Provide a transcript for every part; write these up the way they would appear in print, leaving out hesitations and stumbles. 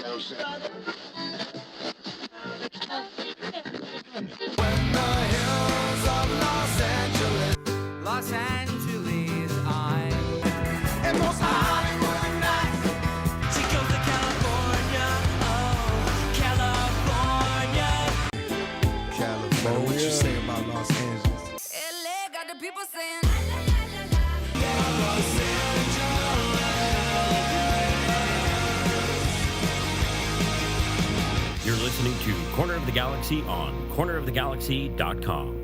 Los Angeles, I'm and most Hollywood nights. She goes to California, oh, California. What you say about Los Angeles? LA got the people saying. You're listening to Corner of the Galaxy on cornerofthegalaxy.com.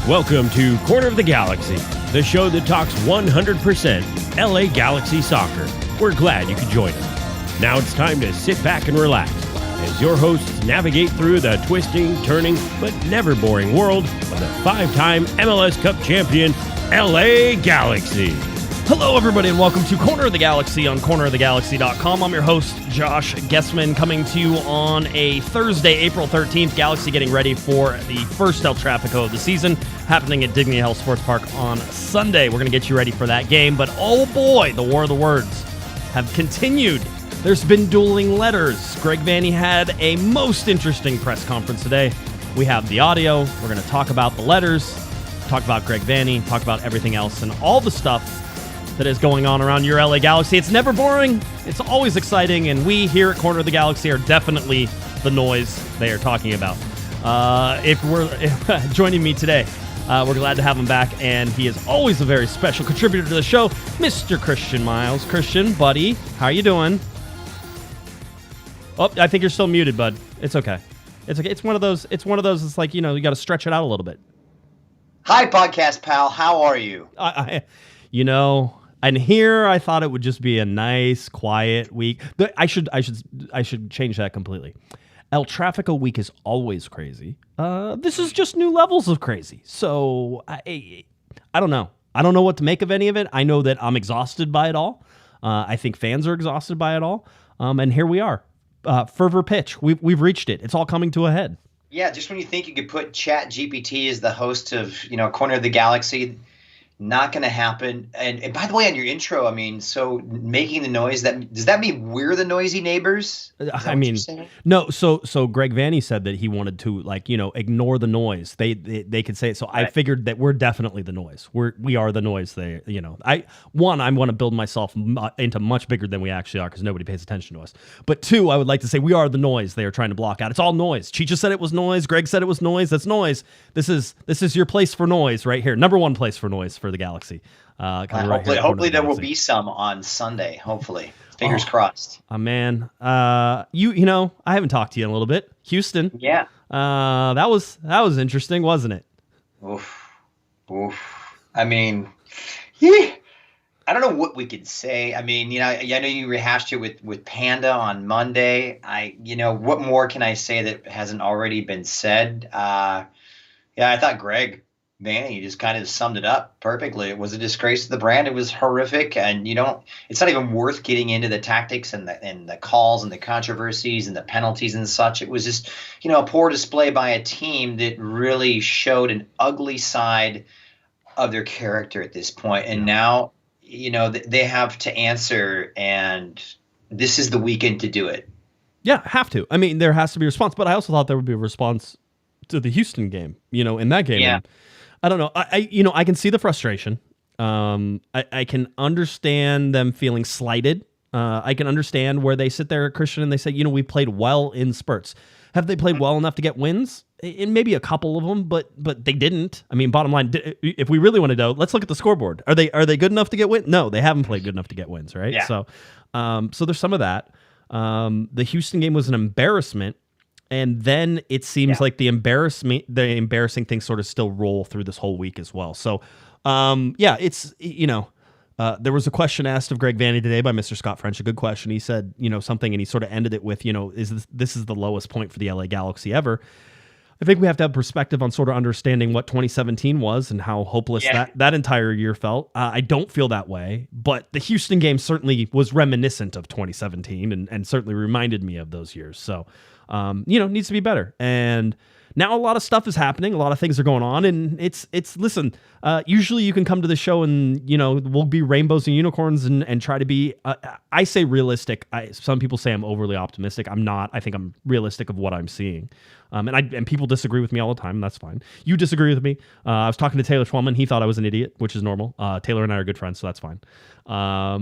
Welcome to Corner of the Galaxy, the show that talks 100% LA Galaxy soccer. We're glad you could join us. Now it's time to sit back and relax as your hosts navigate through the twisting, turning, but never boring world of the five-time MLS Cup champion, LA Galaxy. Hello, everybody, and welcome to Corner of the Galaxy on cornerofthegalaxy.com. I'm your host, Josh Guesman, coming to you on a Thursday, April 13th. Galaxy getting ready for the first El Trafico of the season, happening at Dignity Health Sports Park on Sunday. We're going to get you ready for that game, but oh boy, the war of the words have continued. There's been dueling letters. Greg Vanney had a most interesting press conference today. We have the audio. We're going to talk about the letters, talk about Greg Vanney, talk about everything else, and all the stuff that is going on around your LA Galaxy. It's never boring. It's always exciting, and we here at Corner of the Galaxy are definitely the noise they are talking about. If joining me today, we're glad to have him back, and he is always a very special contributor to the show, Mr. Christian Miles. Christian, buddy, how you doing? Oh, I think you're still muted, bud. It's okay. It's okay. It's one of those. It's like, you got to stretch it out a little bit. Hi, podcast pal. How are you? And here I thought it would just be a nice, quiet week. I should change that completely. El Trafico week is always crazy. This is just new levels of crazy. So I don't know. I don't know what to make of any of it. I know that I'm exhausted by it all. I think fans are exhausted by it all. And here we are. Fervor pitch. We've reached it. It's all coming to a head. Yeah, just when you think you could put Chat GPT as the host of, Corner of the Galaxy, not going to happen. And by the way, on your intro, so making the noise, does that mean we're the noisy neighbors? No. So Greg Vanney said that he wanted to ignore the noise. They could say it. So right. I figured that we're definitely the noise. We are the noise. I want to build myself into much bigger than we actually are because nobody pays attention to us. But two, I would like to say we are the noise they are trying to block out. It's all noise. Chicha said it was noise. Greg said it was noise. That's noise. This is your place for noise right here. Number one place for noise for the Galaxy. Hopefully there will be some on Sunday. Hopefully, fingers crossed. Man, I haven't talked to you in a little bit. Houston. Yeah. That was interesting, wasn't it? Oof. I don't know what we could say. I know you rehashed it with Panda on Monday. What more can I say that hasn't already been said? I thought Greg Vanney just kind of summed it up perfectly. It was a disgrace to the brand. It was horrific, and it's not even worth getting into the tactics and the calls and the controversies and the penalties and such. It was just, a poor display by a team that really showed an ugly side of their character at this point. And now, they have to answer, and this is the weekend to do it. Yeah, have to. There has to be a response, but I also thought there would be a response to the Houston game, in that game. Yeah. And I don't know. I can see the frustration. I can understand them feeling slighted. I can understand where they sit there, Christian, and they say, we played well in spurts. Have they played well enough to get wins? And maybe a couple of them, but they didn't. Bottom line, if we really want to know, let's look at the scoreboard. Are they good enough to get wins? No, they haven't played good enough to get wins, right? Yeah. So there's some of that. The Houston game was an embarrassment. And then it seems like the embarrassing things sort of still roll through this whole week as well. So, it's, There was a question asked of Greg Vanney today by Mr. Scott French, a good question. He said, something, and he sort of ended it with, is this is the lowest point for the LA Galaxy ever. I think we have to have perspective on sort of understanding what 2017 was and how hopeless that entire year felt. I don't feel that way, but the Houston game certainly was reminiscent of 2017 and certainly reminded me of those years. So, needs to be better. And now a lot of stuff is happening. A lot of things are going on, and listen, usually you can come to the show and, we'll be rainbows and unicorns and try to be, I say realistic. Some people say I'm overly optimistic. I'm not. I think I'm realistic of what I'm seeing. And people disagree with me all the time. And that's fine. You disagree with me. I was talking to Taylor Schwellman. He thought I was an idiot, which is normal. Taylor and I are good friends, so that's fine. All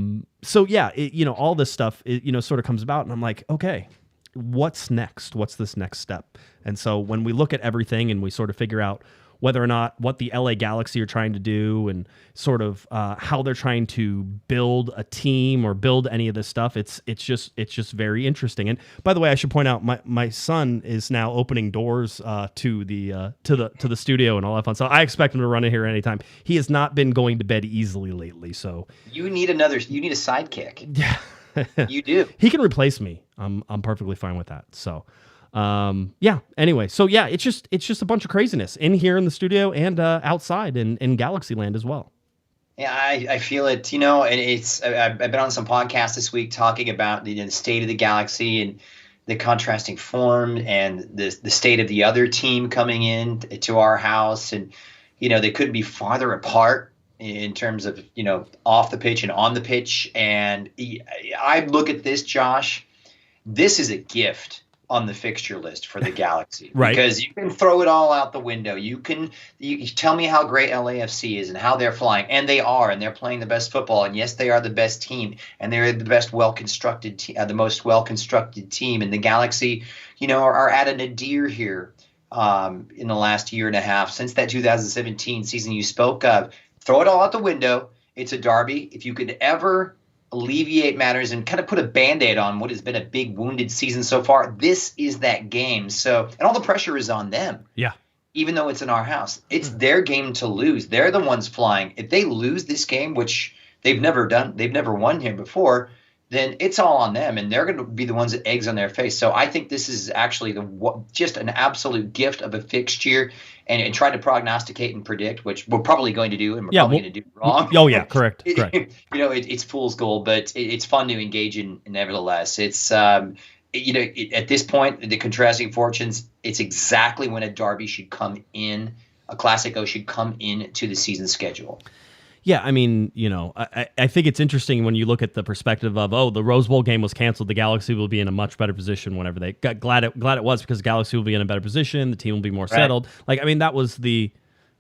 this stuff, sort of comes about, and I'm like, okay, what's next? What's this next step? And so when we look at everything and we sort of figure out whether or not what the LA Galaxy are trying to do and sort of how they're trying to build a team or build any of this stuff, it's just very interesting. And by the way, I should point out my son is now opening doors to the studio and all that fun. So I expect him to run in here anytime. He has not been going to bed easily lately. So you need a sidekick. Yeah. You do. He can replace me. I'm perfectly fine with that. So, anyway. So yeah, it's just a bunch of craziness in here in the studio and outside in Galaxy Land as well. Yeah, I feel it, and I've been on some podcasts this week talking about the state of the Galaxy and the contrasting form and the state of the other team coming in to our house. And, they couldn't be farther apart in terms of, off the pitch and on the pitch. And I look at this, Josh, this is a gift on the fixture list for the Galaxy. Right. Because you can throw it all out the window. You tell me how great LAFC is and how they're flying. And they are, and they're playing the best football. And yes, they are the best team. And they're the best well-constructed the most well-constructed team. And the Galaxy, are at a nadir here in the last year and a half since that 2017 season you spoke of. Throw it all out the window. It's a derby. If you could ever alleviate matters and kind of put a Band-Aid on what has been a big wounded season so far, this is that game. So, and all the pressure is on them. Yeah. Even though it's in our house, it's their game to lose. They're the ones flying. If they lose this game, which they've never won here before, then it's all on them, and they're going to be the ones that eggs on their face. So I think this is actually just an absolute gift of a fixture, and try to prognosticate and predict, which we're probably going to do, and we're probably going to do wrong. Oh yeah, correct. It's fool's gold, but it's fun to engage in. Nevertheless, it's at this point, the contrasting fortunes. It's exactly when a derby should come in, a Classico should come in to the season schedule. Yeah, I mean, I think it's interesting when you look at the perspective of, the Rose Bowl game was canceled. The Galaxy will be in a much better position whenever they got glad it was, because Galaxy will be in a better position. The team will be more settled. Like, I mean, that was the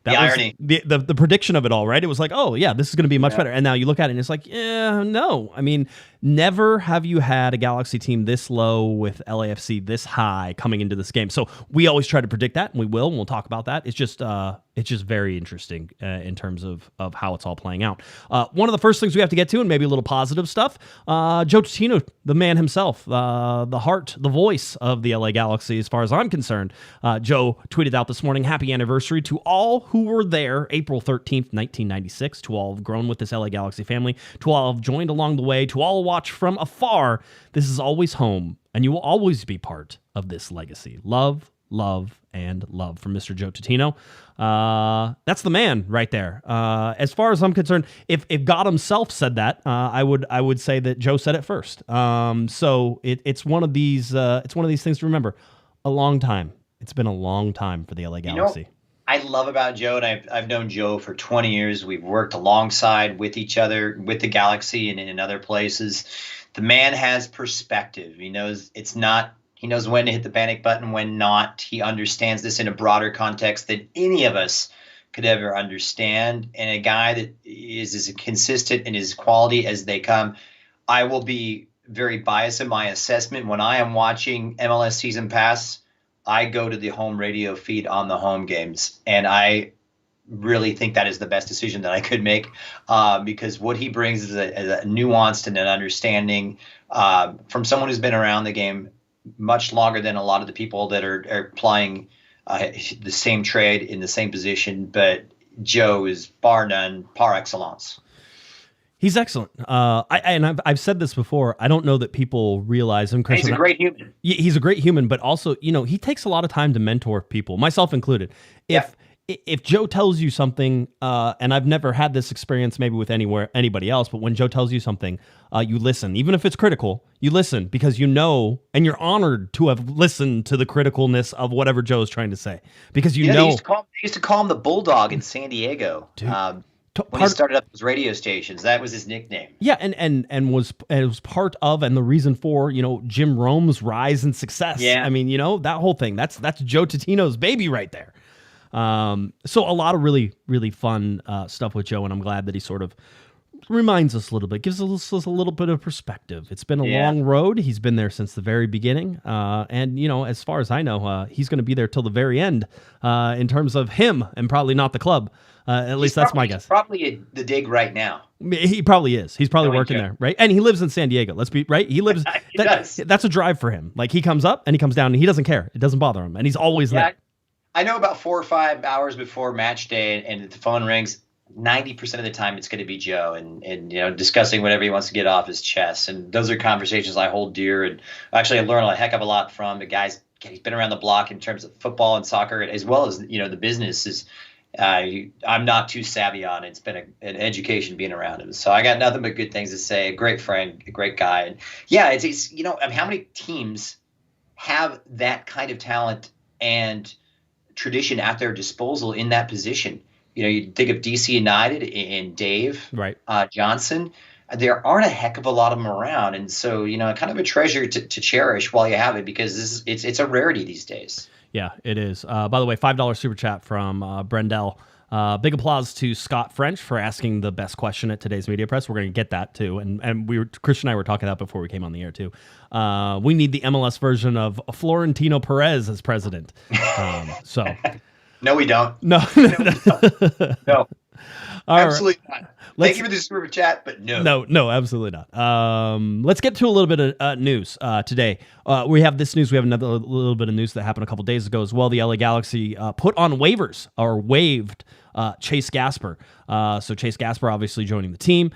irony, the prediction of it all, right? It was like, oh yeah, this is going to be much better. And now you look at it and it's like, yeah, no. I mean, never have you had a Galaxy team this low with LAFC this high coming into this game. So we always try to predict that, and we will, and we'll talk about that. It's just very interesting in terms of how it's all playing out. One of the first things we have to get to, and maybe a little positive stuff, Joe Totino, the man himself, the heart, the voice of the LA Galaxy, as far as I'm concerned. Joe tweeted out this morning, happy anniversary to all who were there April 13th, 1996, to all have grown with this LA Galaxy family, to all have joined along the way, to all watch from afar. This is always home, and you will always be part of this legacy. Love, love, and love from Mr. Joe Totino. That's the man right there. As far as I'm concerned, if God himself said that, I would say that Joe said it first. So it's one of these things to remember. A long time. It's been a long time for the LA Galaxy. I love about Joe, and I've known Joe for 20 years. We've worked alongside with each other, with the Galaxy and in other places. The man has perspective. He knows he knows when to hit the panic button, when not. He understands this in a broader context than any of us could ever understand. And a guy that is as consistent in his quality as they come. I will be very biased in my assessment. When I am watching MLS Season Pass, I go to the home radio feed on the home games, and I really think that is the best decision that I could make, because what he brings is a nuanced and an understanding from someone who's been around the game much longer than a lot of the people that are playing the same trade in the same position. But Joe is bar none, par excellence. He's excellent. I've said this before. I don't know that people realize him. He's a great human. He's a great human, but also, he takes a lot of time to mentor people, myself included. If Joe tells you something, and I've never had this experience maybe with anybody else, but when Joe tells you something, you listen. Even if it's critical, you listen because and you're honored to have listened to the criticalness of whatever Joe is trying to say. Because They used to call him the Bulldog in San Diego. Dude. When he started up his radio stations, that was his nickname. Yeah, and was part of and the reason for Jim Rome's rise and success. Yeah. I mean, that whole thing. That's Joe Totino's baby right there. So a lot of really, really fun stuff with Joe, and I'm glad that he sort of reminds us a little bit, gives us a little bit of perspective. It's been a long road. He's been there since the very beginning, and as far as I know, he's going to be there till the very end in terms of him, and probably not the club. At least that's my guess. He's probably the dig right now. He probably is. He's probably working there, right? And he lives in San Diego. Let's be right. He lives. That's a drive for him. Like he comes up and he comes down, and he doesn't care. It doesn't bother him, and he's always there. I know about 4 or 5 hours before match day, and the phone rings. 90% of the time, it's going to be Joe, and discussing whatever he wants to get off his chest. And those are conversations I hold dear, and actually I learn a heck of a lot from the guys. He's been around the block in terms of football and soccer, as well as the business is. I'm not too savvy on it. It's been an education being around him. So I got nothing but good things to say. A great friend, a great guy. And it's how many teams have that kind of talent and tradition at their disposal in that position? You think of DC United and Dave Johnson. There aren't a heck of a lot of them around. And so, kind of a treasure to cherish while you have it, because it's a rarity these days. Yeah, it is. By the way, $5 super chat from Brendel. Big applause to Scott French for asking the best question at today's media press. We're going to get that too, and Christian and I were talking about before we came on the air too. We need the MLS version of Florentino Perez as president. So, no, we don't. No. Absolutely not. Thank you for the super chat, but no. No, absolutely not. Let's get to a little bit of news today. We have this news. We have another little bit of news that happened a couple days ago as well. The LA Galaxy put on waivers or waived Chase Gasper. So Chase Gasper obviously joining the team,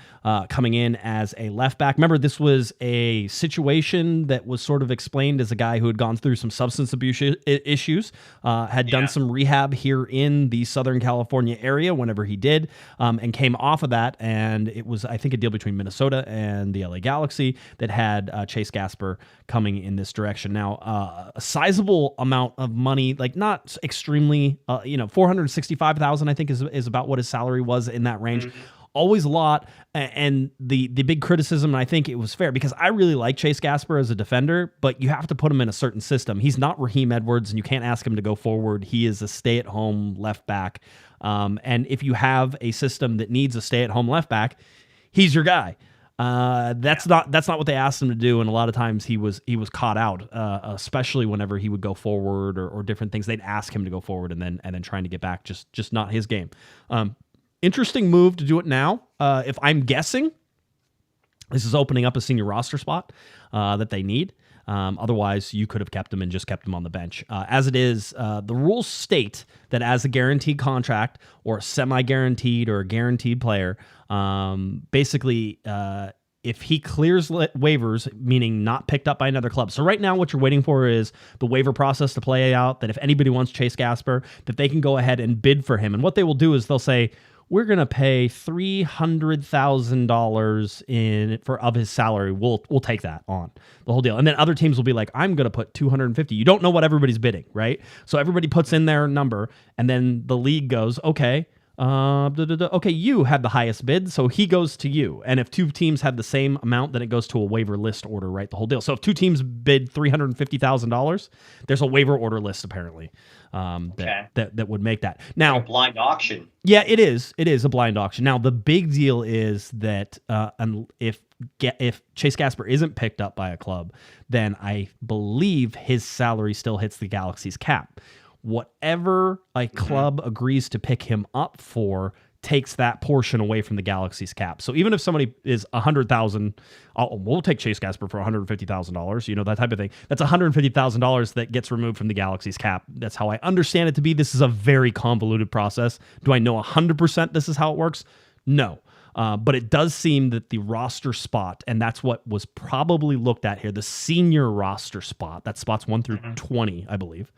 coming in as a left back. Remember, this was a situation that was sort of explained as a guy who had gone through some substance abuse issues, had done some rehab here in the Southern California area whenever he did, and came off of that. And it was, I think, a deal between Minnesota and the LA Galaxy that had Chase Gasper coming in this direction. Now, a sizable amount of money, like not extremely, $465,000, I think is about what his salary was in that range. Mm-hmm. Always a lot. And the big criticism, and I think it was fair, because I really like Chase Gasper as a defender, but you have to put him in a certain system. He's not Raheem Edwards, and you can't ask him to go forward. He is a stay-at-home left back. And if you have a system that needs a stay-at-home left back, he's your guy. That's not what they asked him to do, and a lot of times he was caught out, especially whenever he would go forward or different things. They'd ask him to go forward and then trying to get back, just not his game. Interesting move to do it now. If I'm guessing, this is opening up a senior roster spot that they need. Otherwise, you could have kept him and just kept him on the bench. As it is, the rules state that as a guaranteed contract or a semi-guaranteed or a guaranteed player, basically, if he clears waivers, meaning not picked up by another club. So right now what you're waiting for is the waiver process to play out, that if anybody wants Chase Gasper, that they can go ahead and bid for him. And what they will do is they'll say, we're going to pay $300,000 of his salary. We'll take that on the whole deal. And then other teams will be like, I'm going to put 250. You don't know what everybody's bidding, right? So everybody puts in their number, and then the league goes, okay, you had the highest bid, so he goes to you. And if two teams have the same amount, then it goes to a waiver list order, right? The whole deal. So if two teams bid $350,000, there's a waiver order list apparently that would make that. Now, like a blind auction. Yeah, it is. It is a blind auction. Now, the big deal is that if Chase Gasper isn't picked up by a club, then I believe his salary still hits the Galaxy's cap. Whatever a club agrees to pick him up for takes that portion away from the Galaxy's cap. So even if somebody is $100,000, we'll take Chase Gasper for $150,000, that type of thing. That's $150,000 that gets removed from the Galaxy's cap. That's how I understand it to be. This is a very convoluted process. Do I know 100% this is how it works? No. But it does seem that the roster spot, and that's what was probably looked at here, the senior roster spot, that spots 1 through 20, I believe,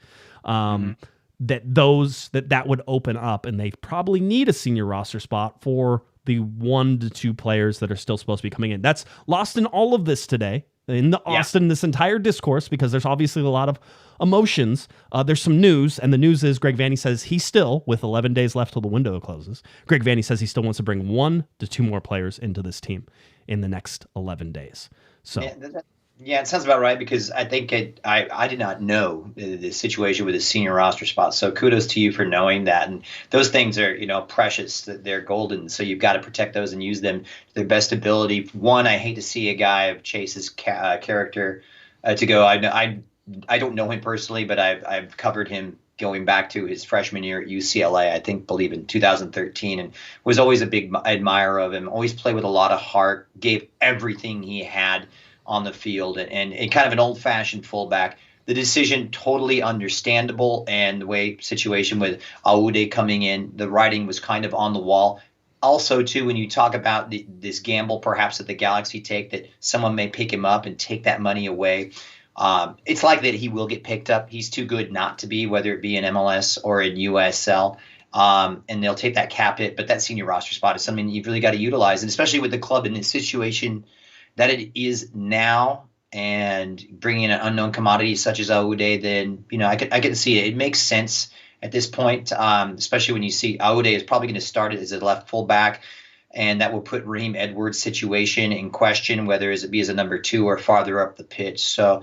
that would open up, and they probably need a senior roster spot for the 1 to 2 players that are still supposed to be coming in. That's lost in all of this today, in the Austin, this entire discourse, because there's obviously a lot of emotions. There's some news, and the news is Greg Vanney says he still, with 11 days left till the window closes, Greg Vanney says he still wants to bring 1 to 2 more players into this team in the next 11 days. So. Yeah, it sounds about right, because I think I did not know the situation with the senior roster spot. So kudos to you for knowing that. And those things are, precious. They're golden. So you've got to protect those and use them to their best ability. One, I hate to see a guy of Chase's character to go. I don't know him personally, but I've covered him going back to his freshman year at UCLA, believe in 2013, and was always a big admirer of him. Always played with a lot of heart, gave everything he had on the field, and kind of an old-fashioned fullback. The decision totally understandable, and the way situation with Aude coming in, the writing was kind of on the wall. Also, too, when you talk about this gamble perhaps that the Galaxy take, that someone may pick him up and take that money away, it's likely that he will get picked up. He's too good not to be, whether it be in MLS or in USL. And they'll take that cap hit, but that senior roster spot is something you've really got to utilize, and especially with the club in this situation that it is now, and bringing in an unknown commodity such as Aude, then I can see it. It makes sense at this point, especially when you see Aude is probably going to start it as a left fullback, and that will put Raheem Edwards' situation in question, whether it be as a number 2 or farther up the pitch. So,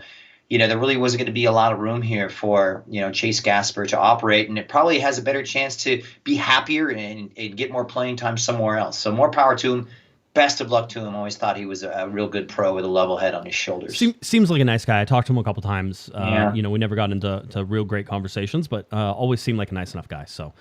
there really wasn't going to be a lot of room here for Chase Gasper to operate, and it probably has a better chance to be happier and get more playing time somewhere else. So more power to him. Best of luck to him. Always thought he was a real good pro with a level head on his shoulders. Seems like a nice guy. I talked to him a couple times. We never got into real great conversations, but always seemed like a nice enough guy. So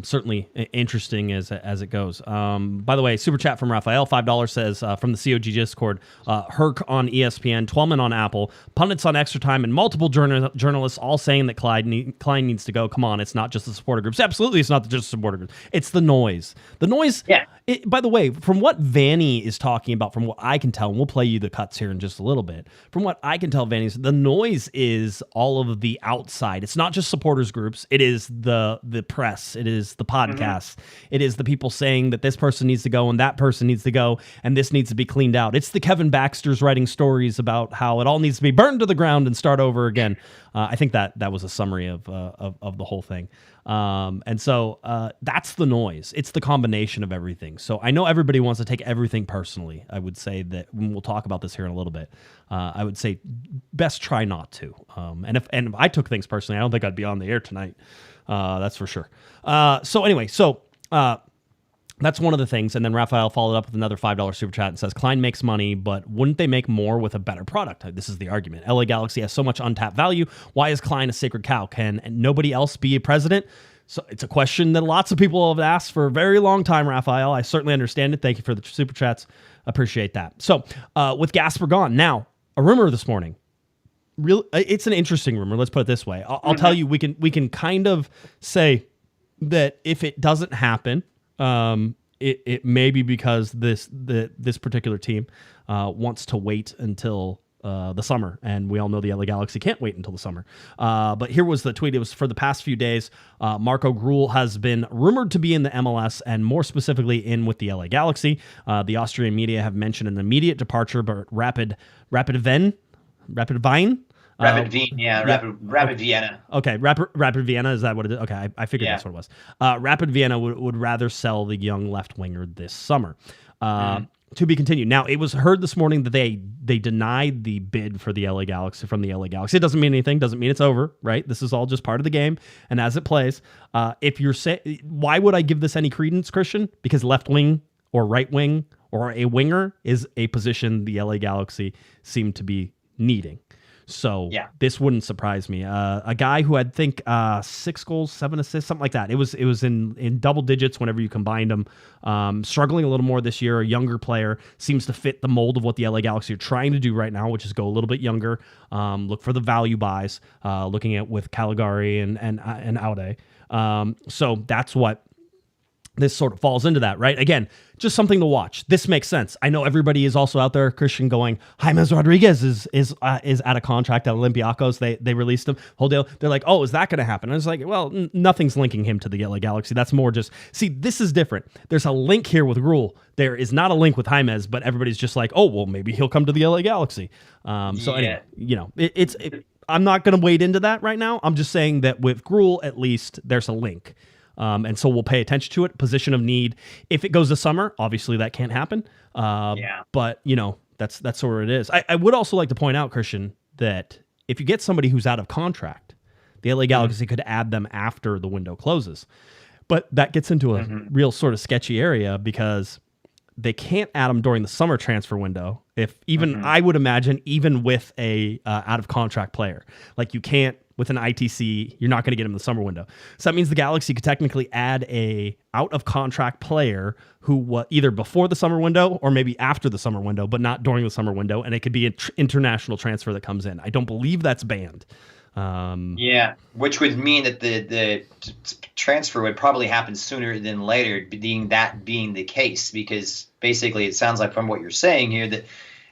certainly interesting as it goes. By the way, super chat from Raphael, $5 says from the COG Discord, Herc on ESPN, Twellman on Apple, pundits on Extra Time, and multiple journalists all saying that Klein needs to go. Come on, it's not just the supporter groups. Absolutely, it's not just the supporter groups. It's the noise. The noise. Yeah. By the way, from what Vanney is talking about, from what I can tell, and we'll play you the cuts here in just a little bit, from what I can tell, Vanney's, the noise is all of the outside. It's not just supporters groups. It is the press. It is the podcasts. It is the people saying that this person needs to go and that person needs to go and this needs to be cleaned out. It's the Kevin Baxters writing stories about how it all needs to be burned to the ground and start over again. I think that was a summary of the whole thing. And so that's the noise. It's the combination of everything. So I know everybody wants to take everything personally. I would say that we'll talk about this here in a little bit. I would say best try not to. And if I took things personally, I don't think I'd be on the air tonight. That's for sure. So anyway, that's one of the things. And then Raphael followed up with another $5 super chat and says, Klein makes money, but wouldn't they make more with a better product? This is the argument. LA Galaxy has so much untapped value. Why is Klein a sacred cow? Can nobody else be a president? So it's a question that lots of people have asked for a very long time, Raphael. I certainly understand it. Thank you for the super chats. Appreciate that. So with Gasper gone, now a rumor this morning. It's an interesting rumor. Let's put it this way. I'll tell you, we can kind of say that if it doesn't happen, it may be because this particular team wants to wait until the summer, and we all know the LA Galaxy can't wait until the summer. But here was the tweet. It was for the past few days. Marco Gruel has been rumored to be in the MLS, and more specifically in with the LA Galaxy. The Austrian media have mentioned an immediate departure, but Rapid Vienna. Rapid Vienna. Okay, Rapid Vienna, is that what it is? Okay, I figured that's what it was. Rapid Vienna would rather sell the young left winger this summer. To be continued. Now, it was heard this morning that they denied the bid for the LA Galaxy from the LA Galaxy. It doesn't mean anything. Doesn't mean it's over, right? This is all just part of the game, and as it plays, if you're why would I give this any credence, Christian? Because left wing or right wing or a winger is a position the LA Galaxy seem to be needing. So this wouldn't surprise me. A guy who had 6 goals, 7 assists, something like that. It was in double digits whenever you combined them. Struggling a little more this year. A younger player, seems to fit the mold of what the LA Galaxy are trying to do right now, which is go a little bit younger. Look for the value buys. Looking at with Caligari and Aude. So that's what this sort of falls into that, right? Again, just something to watch. This makes sense. I know everybody is also out there, Christian, going, James Rodriguez is out of contract at Olympiacos. They released him. Whole deal. They're like, oh, is that going to happen? And it's like, well, nothing's linking him to the LA Galaxy. That's more just, see, this is different. There's a link here with Gruel. There is not a link with James, but everybody's just like, oh, well, maybe he'll come to the LA Galaxy. Anyway, I'm not going to wade into that right now. I'm just saying that with Gruel, at least, there's a link. And so we'll pay attention to it. Position of need. If it goes to summer, obviously that can't happen. But that's sort of it is. I would also like to point out, Christian, that if you get somebody who's out of contract, the LA Galaxy could add them after the window closes. But that gets into a real sort of sketchy area because they can't add them during the summer transfer window. If even I would imagine, even with a out of contract player, like you can't. With an ITC, you're not going to get him in the summer window. So that means the Galaxy could technically add a out-of-contract player who either before the summer window or maybe after the summer window, but not during the summer window, and it could be an international transfer that comes in. I don't believe that's banned. Which would mean that the transfer would probably happen sooner than later, being the case, because basically it sounds like from what you're saying here that,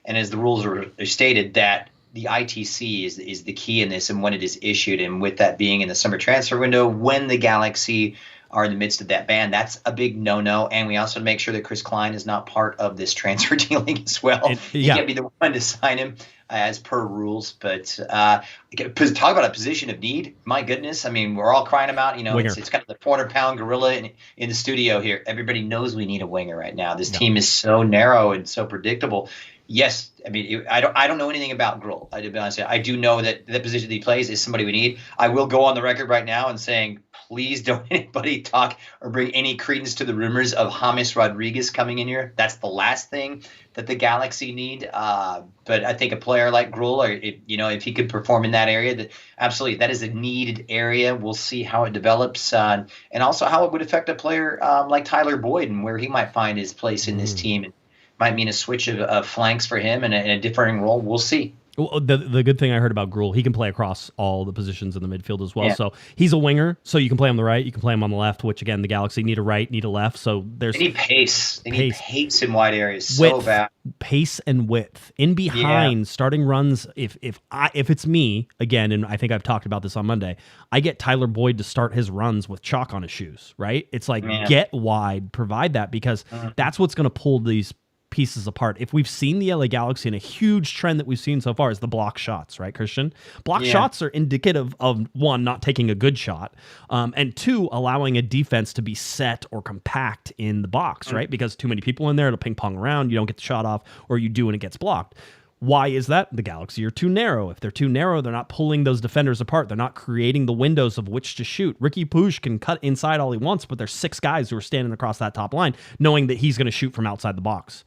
and as the rules are stated, that the ITC is the key in this and when it is issued. And with that being in the summer transfer window, when the Galaxy are in the midst of that ban, that's a big no-no. And we also make sure that Chris Klein is not part of this transfer dealing as well. He can't be the one to sign him as per rules. But talk about a position of need. My goodness. I mean, we're all crying about, it's kind of the 400-pound gorilla in the studio here. Everybody knows we need a winger right now. This team is so narrow and so predictable. Yes, I mean, I don't know anything about Gruel. To be honest, I do know that the position that he plays is somebody we need. I will go on the record right now and saying, please don't anybody talk or bring any credence to the rumors of James Rodriguez coming in here. That's the last thing that the Galaxy need. But I think a player like Gruel, or if he could perform in that area, absolutely, that is a needed area. We'll see how it develops, and also how it would affect a player like Tyler Boyd and where he might find his place in this team. And might mean a switch of flanks for him and a differing role. We'll see. Well, the good thing I heard about Gruel, he can play across all the positions in the midfield as well. Yeah. So he's a winger, so you can play on the right, you can play him on the left, which again, the Galaxy need a right, need a left. So there's they need pace. They need pace in wide areas. So bad. Pace and width. In behind, starting runs, if it's me, again, and I think I've talked about this on Monday, I get Tyler Boyd to start his runs with chalk on his shoes, right? It's like get wide, provide that, because that's what's going to pull these pieces apart. If we've seen the LA Galaxy, and a huge trend that we've seen so far is the block shots, right, Christian? Block shots are indicative of, one, not taking a good shot, and two, allowing a defense to be set or compact in the box, right? Because too many people in there, it'll ping pong around, you don't get the shot off, or you do and it gets blocked. Why is that? The Galaxy are too narrow. If they're too narrow, they're not pulling those defenders apart. They're not creating the windows of which to shoot. Ricky Puig can cut inside all he wants, but there's 6 guys who are standing across that top line knowing that he's going to shoot from outside the box.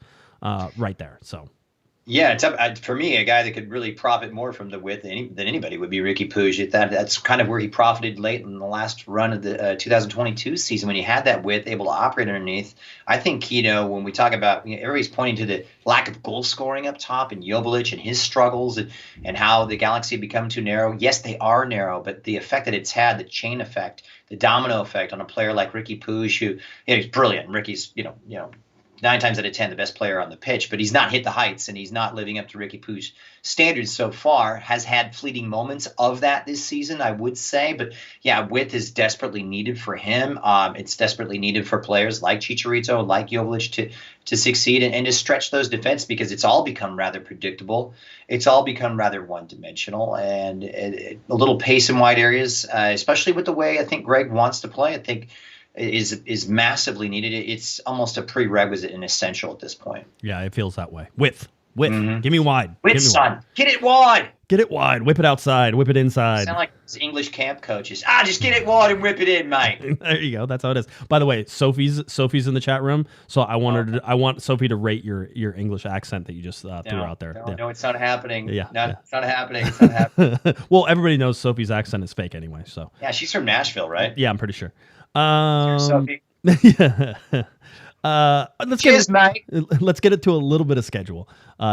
Right there. So, yeah, it's for me, a guy that could really profit more from the width than anybody would be Ricky Puig. That's kind of where he profited late in the last run of the 2022 season when he had that width, able to operate underneath. I think, when we talk about, everybody's pointing to the lack of goal scoring up top and Jovic and his struggles and how the Galaxy have become too narrow. Yes, they are narrow, but the effect that it's had, the chain effect, the domino effect on a player like Ricky Puig, who he's brilliant. Ricky's, 9 times out of 10, the best player on the pitch, but he's not hit the heights and he's not living up to Ricky Puig's standards so far. Has had fleeting moments of that this season, I would say. But yeah, width is desperately needed for him. It's desperately needed for players like Chicharito, like Jovic to succeed and to stretch those defense, because it's all become rather predictable. It's all become rather one-dimensional, and a little pace in wide areas, especially with the way I think Greg wants to play, I think is massively needed. It's almost a prerequisite and essential at this point. Yeah, it feels that way. Width. Give me wide. Width, son. Get it wide. Get it wide. Whip it outside. Whip it inside. Sound like English camp coaches. Just get it wide and whip it in, mate. There you go. That's how it is. By the way, Sophie's in the chat room, so I want Sophie to rate your English accent that you just threw out there. No, it's not happening. Yeah, It's not happening. It's not happening. Well, everybody knows Sophie's accent is fake anyway. So yeah, she's from Nashville, right? Yeah, I'm pretty sure. Sophie. Yeah. Let's Cheers, get mate. let's get it to a little bit of schedule.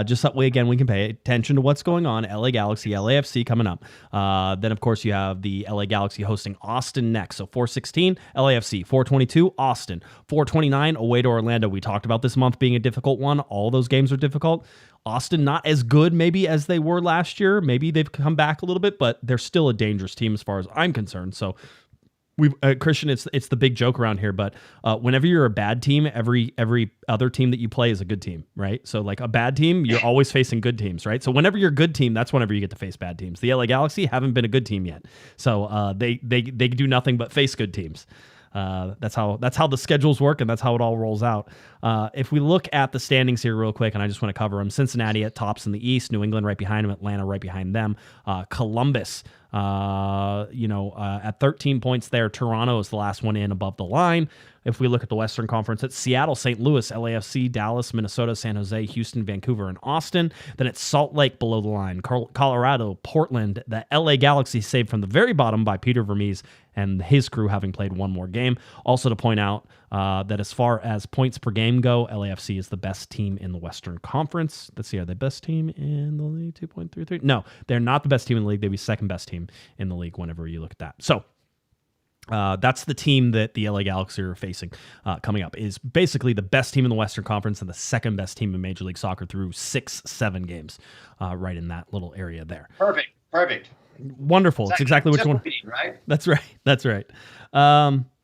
Just that way, again, we can pay attention to what's going on. LA Galaxy, LAFC coming up. Then, of course, you have the LA Galaxy hosting Austin next. So 4/16, LAFC. 4/22, Austin. 4/29, away to Orlando. We talked about this month being a difficult one. All those games are difficult. Austin not as good maybe as they were last year. Maybe they've come back a little bit, but they're still a dangerous team as far as I'm concerned. So Christian, it's the big joke around here, but whenever you're a bad team, every other team that you play is a good team, right? So like a bad team, you're always facing good teams, right? So whenever you're a good team, that's whenever you get to face bad teams. The LA Galaxy haven't been a good team yet, so they do nothing but face good teams. That's how the schedules work, and that's how it all rolls out. If we look at the standings here real quick, and I just want to cover them: Cincinnati at tops in the East, New England right behind them, Atlanta right behind them, Columbus, at 13 points there. Toronto is the last one in above the line. If we look at the Western Conference, it's Seattle, St. Louis, LAFC, Dallas, Minnesota, San Jose, Houston, Vancouver, and Austin. Then it's Salt Lake below the line, Colorado, Portland, the LA Galaxy saved from the very bottom by Peter Vermees and his crew having played one more game. Also to point out that as far as points per game go, LAFC is the best team in the Western Conference. Let's see, are they the best team in the league? 2.33? No, they're not the best team in the league. They'd be second best team in the league whenever you look at that. So that's the team that the LA Galaxy are facing coming up, is basically the best team in the Western Conference and the second best team in Major League Soccer through 6-7 games, right in that little area there. Perfect. Wonderful. It's exactly what you want. Right? That's right.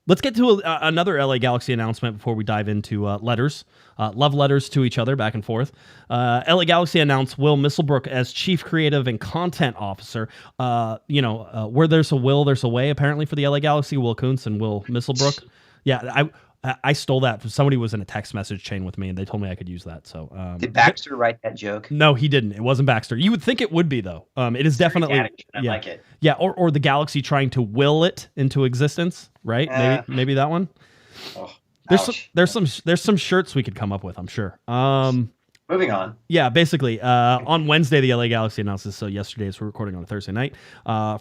Let's get to another LA Galaxy announcement before we dive into letters. Love letters to each other, back and forth. LA Galaxy announced Will Misselbrook as Chief Creative and Content Officer. Where there's a will, there's a way, apparently, for the LA Galaxy. Will Kuntz and Will Misselbrook. Yeah, I stole that from somebody who was in a text message chain with me, and they told me I could use that. So did Baxter write that joke? No, he didn't. It wasn't Baxter. You would think it would be, though. It is definitely. I like it. Yeah, or the Galaxy trying to will it into existence, right? Maybe that one. Oh, there's some shirts we could come up with, I'm sure. Moving on. Yeah, basically, on Wednesday, the LA Galaxy announced this. So yesterday, as we're recording on a Thursday night,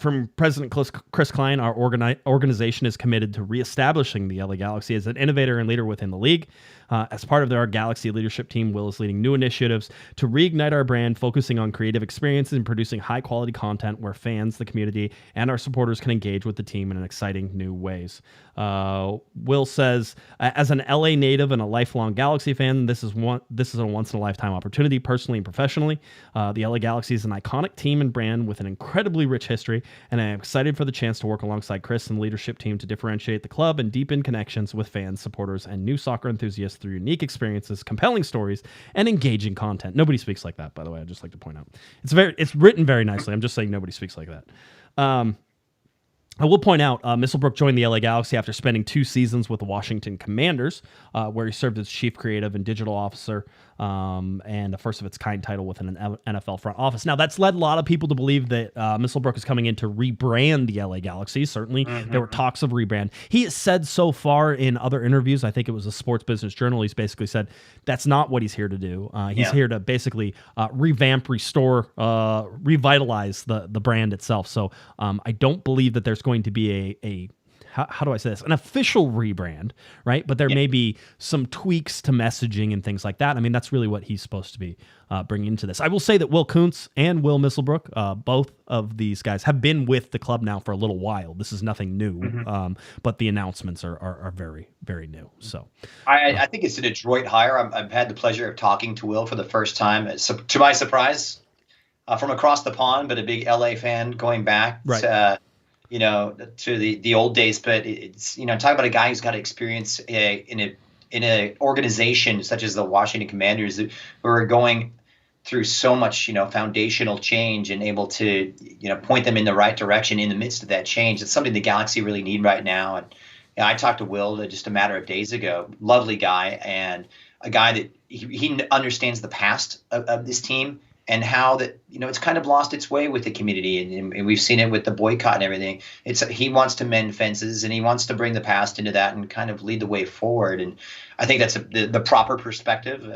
from President Chris Klein, our organization is committed to reestablishing the LA Galaxy as an innovator and leader within the league. As part of our Galaxy leadership team, Will is leading new initiatives to reignite our brand, focusing on creative experiences and producing high-quality content where fans, the community, and our supporters can engage with the team in exciting new ways. Will says, as an LA native and a lifelong Galaxy fan, this is a once-in-a-lifetime opportunity, personally and professionally. The LA Galaxy is an iconic team and brand with an incredibly rich history, and I am excited for the chance to work alongside Chris and the leadership team to differentiate the club and deepen connections with fans, supporters, and new soccer enthusiasts through unique experiences, compelling stories, and engaging content. Nobody speaks like that, by the way. I'd just like to point out. It's written very nicely. I'm just saying nobody speaks like that. I will point out, Misselbrook joined the LA Galaxy after spending 2 seasons with the Washington Commanders, where he served as Chief Creative and Digital Officer, and a first-of-its-kind title within an NFL front office. Now, that's led a lot of people to believe that Misselbrook is coming in to rebrand the LA Galaxy. Certainly, there were talks of rebrand. He has said so far in other interviews, I think it was a Sports Business Journal, he's basically said that's not what he's here to do. He's here to basically revamp, restore, revitalize the brand itself. So I don't believe that there's going to be how do I say this? An official rebrand, right? But there may be some tweaks to messaging and things like that. I mean, that's really what he's supposed to be bringing into this. I will say that Will Kuntz and Will Misselbrook, both of these guys, have been with the club now for a little while. This is nothing new, but the announcements are very, very new. So I think it's an adroit hire. I've had the pleasure of talking to Will for the first time, to my surprise, from across the pond, but a big LA fan going back. Right. To the old days, but it's, talk about a guy who's got experience in an organization such as the Washington Commanders, who are going through so much, foundational change, and able to, point them in the right direction in the midst of that change. It's something the Galaxy really need right now. And I talked to Will just a matter of days ago. Lovely guy, and a guy that he understands the past of this team, and how that, it's kind of lost its way with the community, and we've seen it with the boycott and everything. He wants to mend fences, and he wants to bring the past into that and kind of lead the way forward. And I think that's the proper perspective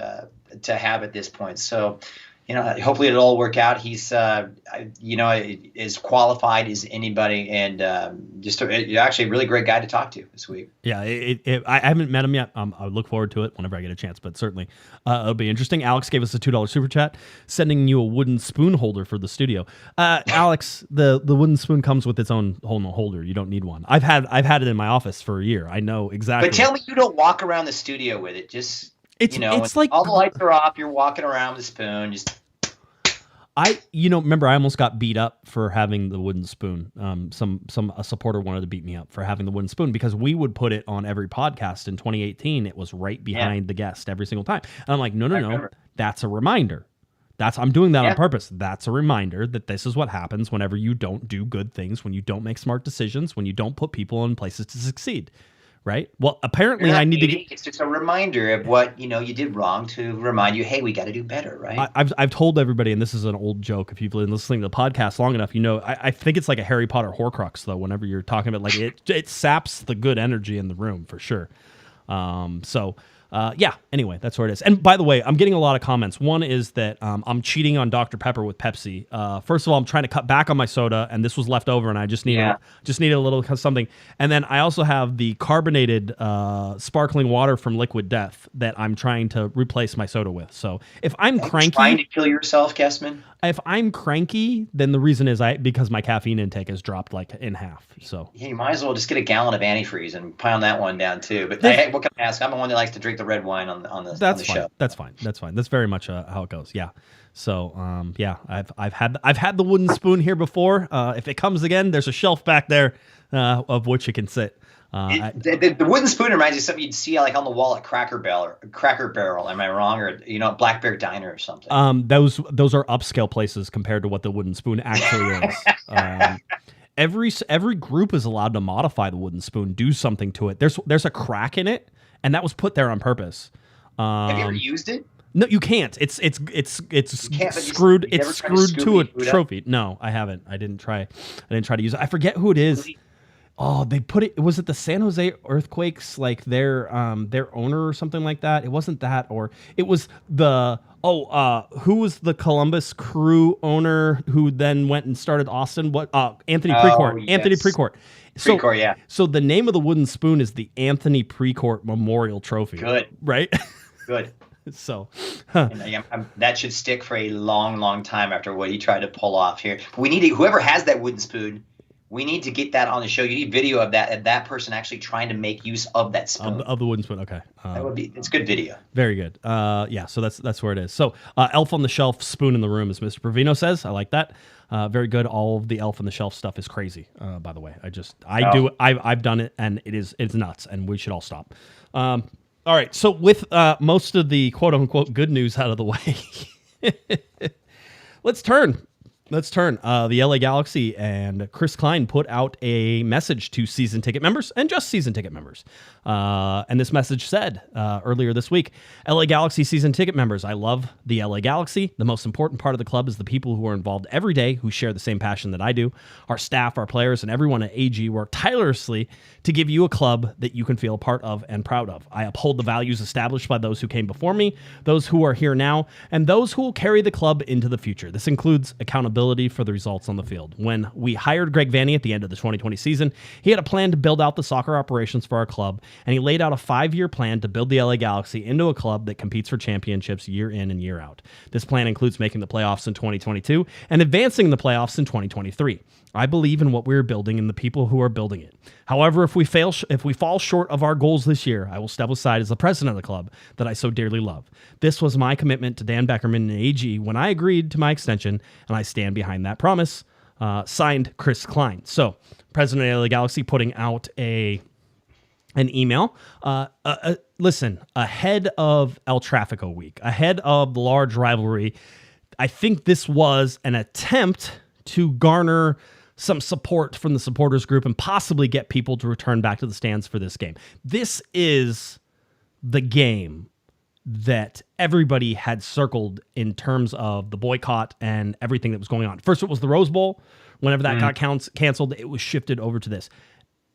to have at this point. So, hopefully it'll all work out. He's, as qualified as anybody, and actually a really great guy to talk to this week. Yeah, I haven't met him yet. I look forward to it whenever I get a chance, but certainly it'll be interesting. Alex gave us a $2 super chat, sending you a wooden spoon holder for the studio. Alex, the wooden spoon comes with its own holder. You don't need one. I've had it in my office for a year. I know exactly. But tell me you don't walk around the studio with it. Just it's like all the lights are off. You're walking around with a spoon. Just remember I almost got beat up for having the wooden spoon. A supporter wanted to beat me up for having the wooden spoon because we would put it on every podcast in 2018. It was right behind the guest every single time. And I'm like, no, that's a reminder. I'm doing that on purpose. That's a reminder that this is what happens whenever you don't do good things, when you don't make smart decisions, when you don't put people in places to succeed. Right. Well, apparently I need to get. It's just a reminder of what you did wrong to remind you, hey, we got to do better, right? I've told everybody, and this is an old joke. If you've been listening to the podcast long enough, I think it's like a Harry Potter Horcrux, though. Whenever you're talking about it saps the good energy in the room for sure. Anyway, that's where it is. And by the way, I'm getting a lot of comments. One is that I'm cheating on Dr. Pepper with Pepsi. First of all, I'm trying to cut back on my soda, and this was left over, and I just needed a little something. And then I also have the carbonated sparkling water from Liquid Death that I'm trying to replace my soda with. So if I'm cranky, trying to kill yourself, Guesman. If I'm cranky, then the reason is because my caffeine intake has dropped like in half. So you might as well just get a gallon of antifreeze and pound that one down too. But what can I ask? I'm the one that likes to drink the red wine on the show. That's fine. That's very much how it goes. Yeah. So I've had the wooden spoon here before. If it comes again, there's a shelf back there of which it can sit. The wooden spoon reminds you of something you'd see like on the wall at Cracker Barrel. Am I wrong? Or Black Bear Diner or something. Those are upscale places compared to what the wooden spoon actually is. Every group is allowed to modify the wooden spoon, do something to it. There's a crack in it, and that was put there on purpose. Have you ever used it? No, you can't. It's screwed. It's screwed to a trophy. No, I haven't. I didn't try to use it. I forget who it is. Oh, they put it. Was it the San Jose Earthquakes? Like their owner or something like that. It wasn't that, or it was the who was the Columbus Crew owner who then went and started Austin? What? Anthony Precourt. Yes. Anthony Precourt. Precourt, yeah. So the name of the wooden spoon is the Anthony Precourt Memorial Trophy. Good. Right. Good. So that should stick for a long, long time after what he tried to pull off here. We need whoever has that wooden spoon. We need to get that on the show. You need video of that person actually trying to make use of that spoon. Of the wooden spoon, okay. It's good video. Very good. So that's where it is. So Elf on the Shelf, spoon in the room, as Mr. Provino says. I like that. Very good. All of the Elf on the Shelf stuff is crazy, by the way. I've done it, and it's nuts, and we should all stop. All right, so with most of the quote-unquote good news out of the way, let's turn. The LA Galaxy and Chris Klein put out a message to season ticket members and just season ticket members. And this message said earlier this week, LA Galaxy season ticket members, I love the LA Galaxy. The most important part of the club is the people who are involved every day who share the same passion that I do. Our staff, our players, and everyone at AG work tirelessly to give you a club that you can feel a part of and proud of. I uphold the values established by those who came before me, those who are here now, and those who will carry the club into the future. This includes accountability for the results on the field. When we hired Greg Vanney at the end of the 2020 season, he had a plan to build out the soccer operations for our club, and he laid out a 5-year plan to build the LA Galaxy into a club that competes for championships year in and year out. This plan includes making the playoffs in 2022 and advancing the playoffs in 2023. I believe in what we're building and the people who are building it. However, if we fall short of our goals this year, I will step aside as the president of the club that I so dearly love. This was my commitment to Dan Beckerman and AG when I agreed to my extension, and I stand behind that promise. Signed, Chris Klein. So, president of the Galaxy putting out an email. Listen, ahead of El Trafico week, ahead of the large rivalry, I think this was an attempt to garner some support from the supporters group and possibly get people to return back to the stands for this game. This is the game that everybody had circled in terms of the boycott and everything that was going on. First, it was the Rose Bowl. Whenever that got canceled, it was shifted over to this.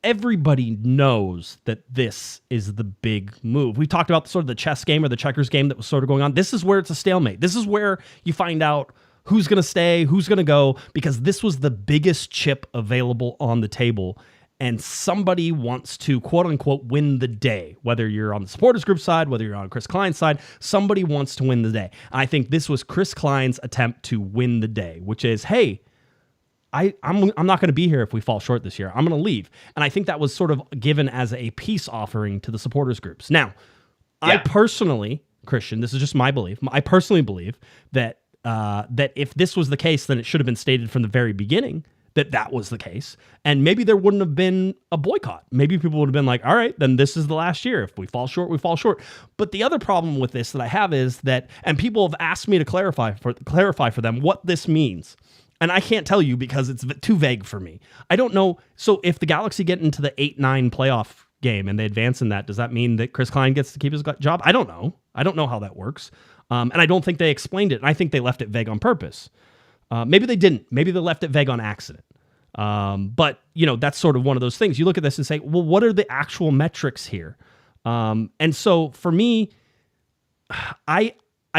everybody knows that this is the big move. We talked about sort of the chess game or the checkers game that was sort of going on. This is where it's a stalemate. This is where you find out who's going to stay, who's going to go, because this was the biggest chip available on the table. And somebody wants to, quote unquote, win the day. Whether you're on the supporters group side, whether you're on Chris Klein's side, somebody wants to win the day. And I think this was Chris Klein's attempt to win the day, which is, hey, I'm not going to be here if we fall short this year. I'm going to leave. And I think that was sort of given as a peace offering to the supporters groups. Now, yeah. I personally, Christian, this is just my belief. I personally believe that that if this was the case, then it should have been stated from the very beginning that was the case. And maybe there wouldn't have been a boycott. Maybe people would have been like, all right, then this is the last year. If we fall short, we fall short. But the other problem with this that I have is that, and people have asked me to clarify for them what this means. And I can't tell you because it's too vague for me. I don't know. So if the Galaxy get into the 8-9 playoff game and they advance in that, does that mean that Chris Klein gets to keep his job? I don't know. I don't know how that works. And I don't think they explained it. And I think they left it vague on purpose. Maybe they didn't. Maybe they left it vague on accident. But, that's sort of one of those things. You look at this and say, well, what are the actual metrics here? And so for me, I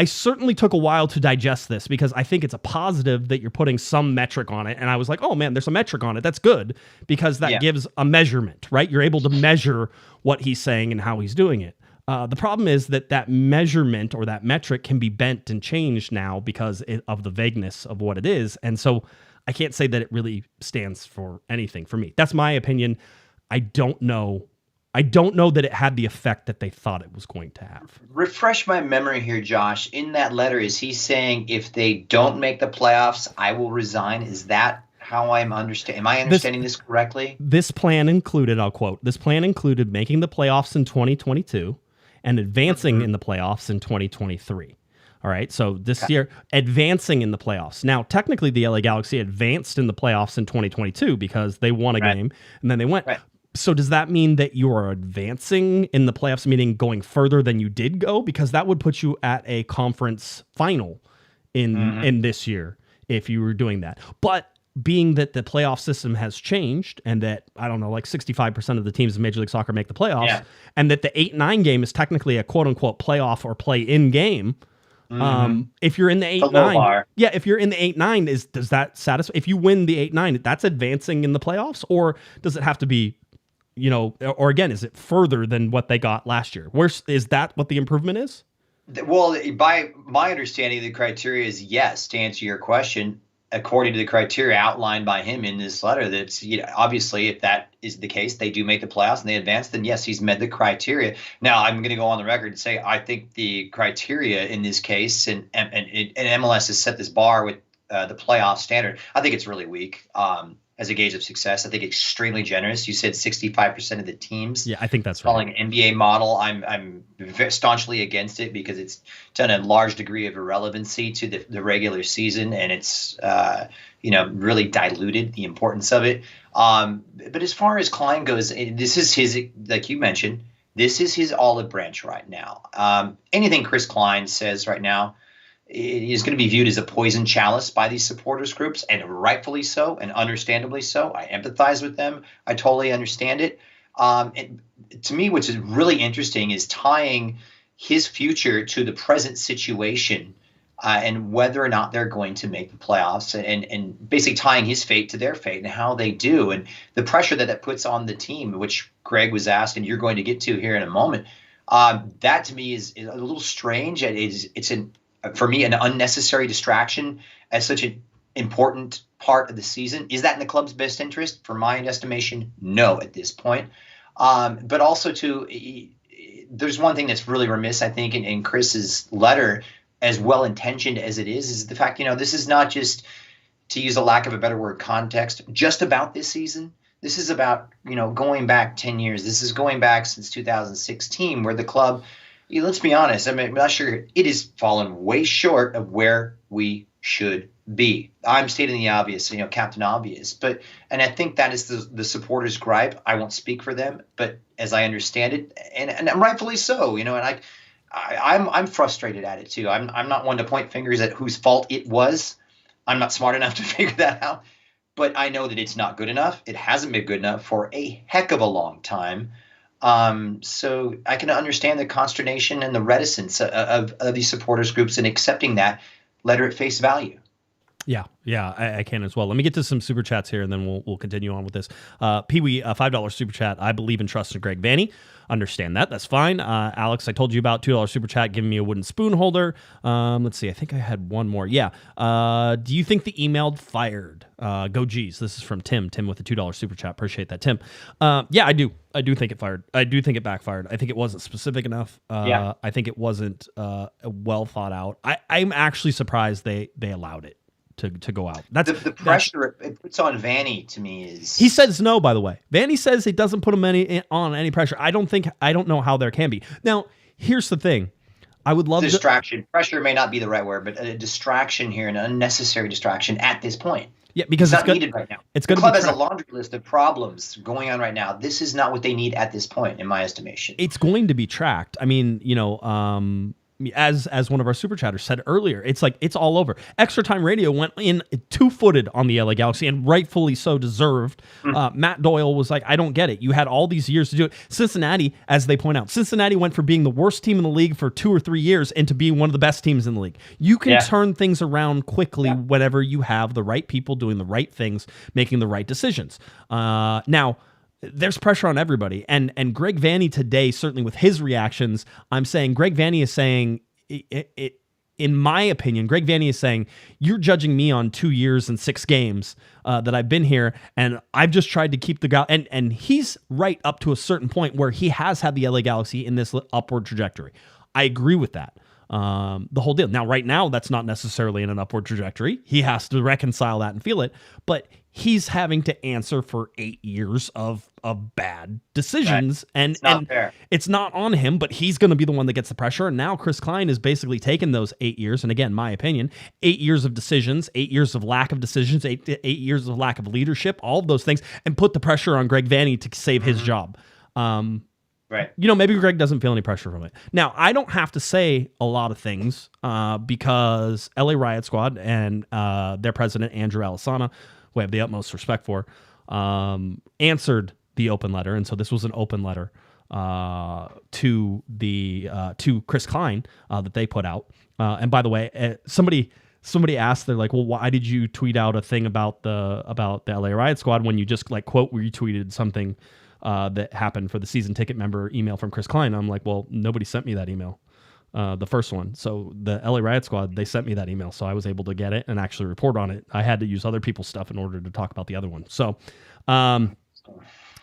certainly took a while to digest this because I think it's a positive that you're putting some metric on it. And I was like, oh man, there's a metric on it. That's good because that gives a measurement, right? You're able to measure what he's saying and how he's doing it. The problem is that measurement or that metric can be bent and changed now because of the vagueness of what it is. And so I can't say that it really stands for anything for me. That's my opinion. I don't know that it had the effect that they thought it was going to have. Refresh my memory here, Josh. In that letter, is he saying if they don't make the playoffs, I will resign? Is that how I'm understanding? Am I understanding this correctly? This plan included, I'll quote, this plan included making the playoffs in 2022 and advancing in the playoffs in 2023. All right, so this year, advancing in the playoffs. Now, technically, the LA Galaxy advanced in the playoffs in 2022 because they won a game and then they went. Right. So does that mean that you are advancing in the playoffs, meaning going further than you did go? Because that would put you at a conference final in this year if you were doing that. But being that the playoff system has changed and that, I don't know, like 65% of the teams in Major League Soccer make the playoffs, and that the 8-9 game is technically a quote-unquote playoff or play-in game, if you're in the 8-9, if you're in the 8-9, does that satisfy? If you win the 8-9, that's advancing in the playoffs, or does it have to be, or again, is it further than what they got last year? Is that what the improvement is? Well, by my understanding, the criteria is yes. To answer your question, according to the criteria outlined by him in this letter, that's obviously if that is the case, they do make the playoffs and they advance, then yes, he's met the criteria. Now, I'm going to go on the record and say I think the criteria in this case, and MLS has set this bar with the playoff standard. I think it's really weak as a gauge of success. I think extremely generous. You said 65% of the teams. Yeah, I think that's right. Calling an NBA model, I'm staunchly against it because it's done a large degree of irrelevancy to the regular season, and it's really diluted the importance of it. But as far as Klein goes, this is his, like you mentioned, this is his olive branch right now. Anything Chris Klein says right now is going to be viewed as a poison chalice by these supporters groups, and rightfully so, and understandably so. I empathize with them. I totally understand it. And to me, what's really interesting is tying his future to the present situation and whether or not they're going to make the playoffs, and basically tying his fate to their fate and how they do, and the pressure that puts on the team, which Greg was asked, and you're going to get to here in a moment. That to me is a little strange. For me, an unnecessary distraction at such an important part of the season. Is that in the club's best interest? For my estimation, no at this point. But also, there's one thing that's really remiss, I think, in Chris's letter, as well-intentioned as it is the fact, this is not just, to use a lack of a better word, context, just about this season. This is about, going back 10 years. This is going back since 2016, where the club, let's be honest, I'm not sure it has fallen way short of where we should be. I'm stating the obvious, Captain Obvious. And I think that is the supporters' gripe. I won't speak for them, but as I understand it, and rightfully so, and I'm frustrated at it too. I'm not one to point fingers at whose fault it was. I'm not smart enough to figure that out. but I know that it's not good enough. It hasn't been good enough for a heck of a long time. So I can understand the consternation and the reticence of these supporters groups in accepting that letter at face value. Yeah, I can as well. Let me get to some super chats here, and then we'll continue on with this. Pee-wee, $5 super chat. I believe in trust in Greg Vanney. Understand that. That's fine. Alex, I told you about $2 super chat, giving me a wooden spoon holder. Let's see. I think I had one more. Yeah. Do you think the emailed fired? Go G's. This is from Tim. Tim with the $2 super chat. Appreciate that, Tim. Yeah, I do. I do think it fired. I do think it backfired. I think it wasn't specific enough. I think it wasn't well thought out. I'm actually surprised they allowed it to go out. That's the pressure it puts on Vanney to me is. He says no, by the way. Vanney says he doesn't put him on any pressure. I don't know how there can be. Now, here's the thing. I would love distraction. Pressure may not be the right word, but a distraction here, an unnecessary distraction at this point. Yeah, because it's not needed right now. It's the going club to be has a laundry list of problems going on right now. This is not what they need at this point, in my estimation. It's going to be tracked. I mean, as one of our super chatters said earlier, it's like it's all over. Extra Time Radio went in 2-footed on the LA Galaxy, and rightfully so deserved. Matt Doyle was like, I don't get it. You had all these years to do it. Cincinnati, as they point out, Cincinnati went from being the worst team in the league for 2 or 3 years into being one of the best teams in the league. You can turn things around quickly whenever you have the right people doing the right things, making the right decisions. Now, there's pressure on everybody. And Greg Vanney today, certainly with his reactions, I'm saying Greg Vanney is saying, in my opinion, Greg Vanney is saying, you're judging me on 2 years and 6 games that I've been here, and I've just tried to keep the guy. And he's right up to a certain point where he has had the LA Galaxy in this upward trajectory. I agree with that. The whole deal. Now, right now, that's not necessarily in an upward trajectory. He has to reconcile that and feel it, but he's having to answer for 8 years of bad decisions, and it's not on him, but he's going to be the one that gets the pressure. And now Chris Klein has basically taken those 8 years, and again, my opinion, 8 years of decisions, 8 years of lack of decisions, 8 years of lack of leadership, all of those things, and put the pressure on Greg Vanney to save his job. Right. Maybe Greg doesn't feel any pressure from it. Now, I don't have to say a lot of things because LA Riot Squad and their president, Andrew Alisana, who I have the utmost respect for, answered the open letter. And so this was an open letter to Chris Klein that they put out. And by the way, somebody asked, they're like, well, why did you tweet out a thing about the LA Riot Squad when you just like quote retweeted something that happened for the season ticket member email from Chris Klein? I'm like, well, nobody sent me that email, the first one. So the LA Riot Squad, they sent me that email, so I was able to get it and actually report on it. I had to use other people's stuff in order to talk about the other one. So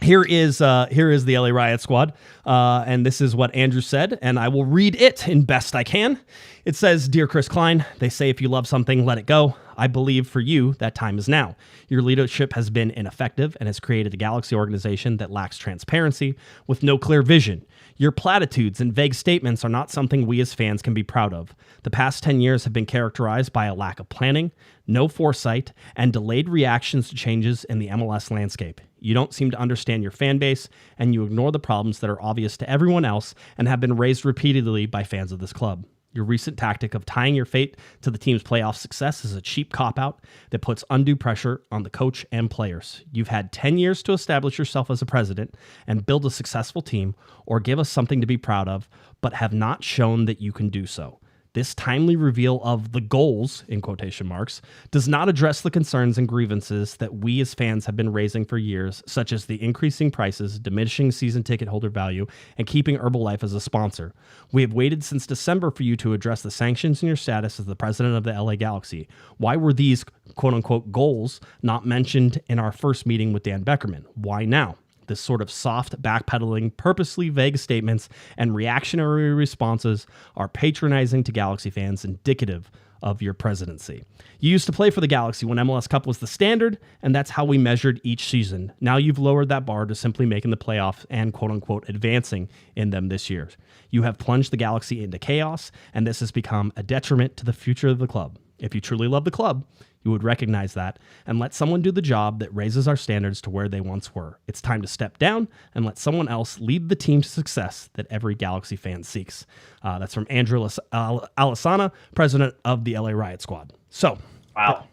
here is the LA Riot Squad, and this is what Andrew said, and I will read it in best I can. It says, Dear Chris Klein, they say if you love something, let it go. I believe for you, that time is now. Your leadership has been ineffective and has created a Galaxy organization that lacks transparency with no clear vision. Your platitudes and vague statements are not something we as fans can be proud of. The past 10 years have been characterized by a lack of planning, no foresight, and delayed reactions to changes in the MLS landscape. You don't seem to understand your fan base, and you ignore the problems that are obvious to everyone else and have been raised repeatedly by fans of this club. Your recent tactic of tying your fate to the team's playoff success is a cheap cop-out that puts undue pressure on the coach and players. You've had 10 years to establish yourself as a president and build a successful team or give us something to be proud of, but have not shown that you can do so. This timely reveal of the goals, in quotation marks, does not address the concerns and grievances that we as fans have been raising for years, such as the increasing prices, diminishing season ticket holder value, and keeping Herbalife as a sponsor. We have waited since December for you to address the sanctions in your status as the president of the LA Galaxy. Why were these quote-unquote goals not mentioned in our first meeting with Dan Beckerman? Why now? This sort of soft backpedaling, purposely vague statements and reactionary responses are patronizing to Galaxy fans, indicative of your presidency. You used to play for the Galaxy when MLS Cup was the standard, and that's how we measured each season. Now you've lowered that bar to simply making the playoffs and quote-unquote advancing in them this year. You have plunged the Galaxy into chaos, and this has become a detriment to the future of the club. If you truly love the club, you would recognize that and let someone do the job that raises our standards to where they once were. It's time to step down and let someone else lead the team to success that every Galaxy fan seeks. That's from Andrew Alisana, president of the LA Riot Squad. So, wow.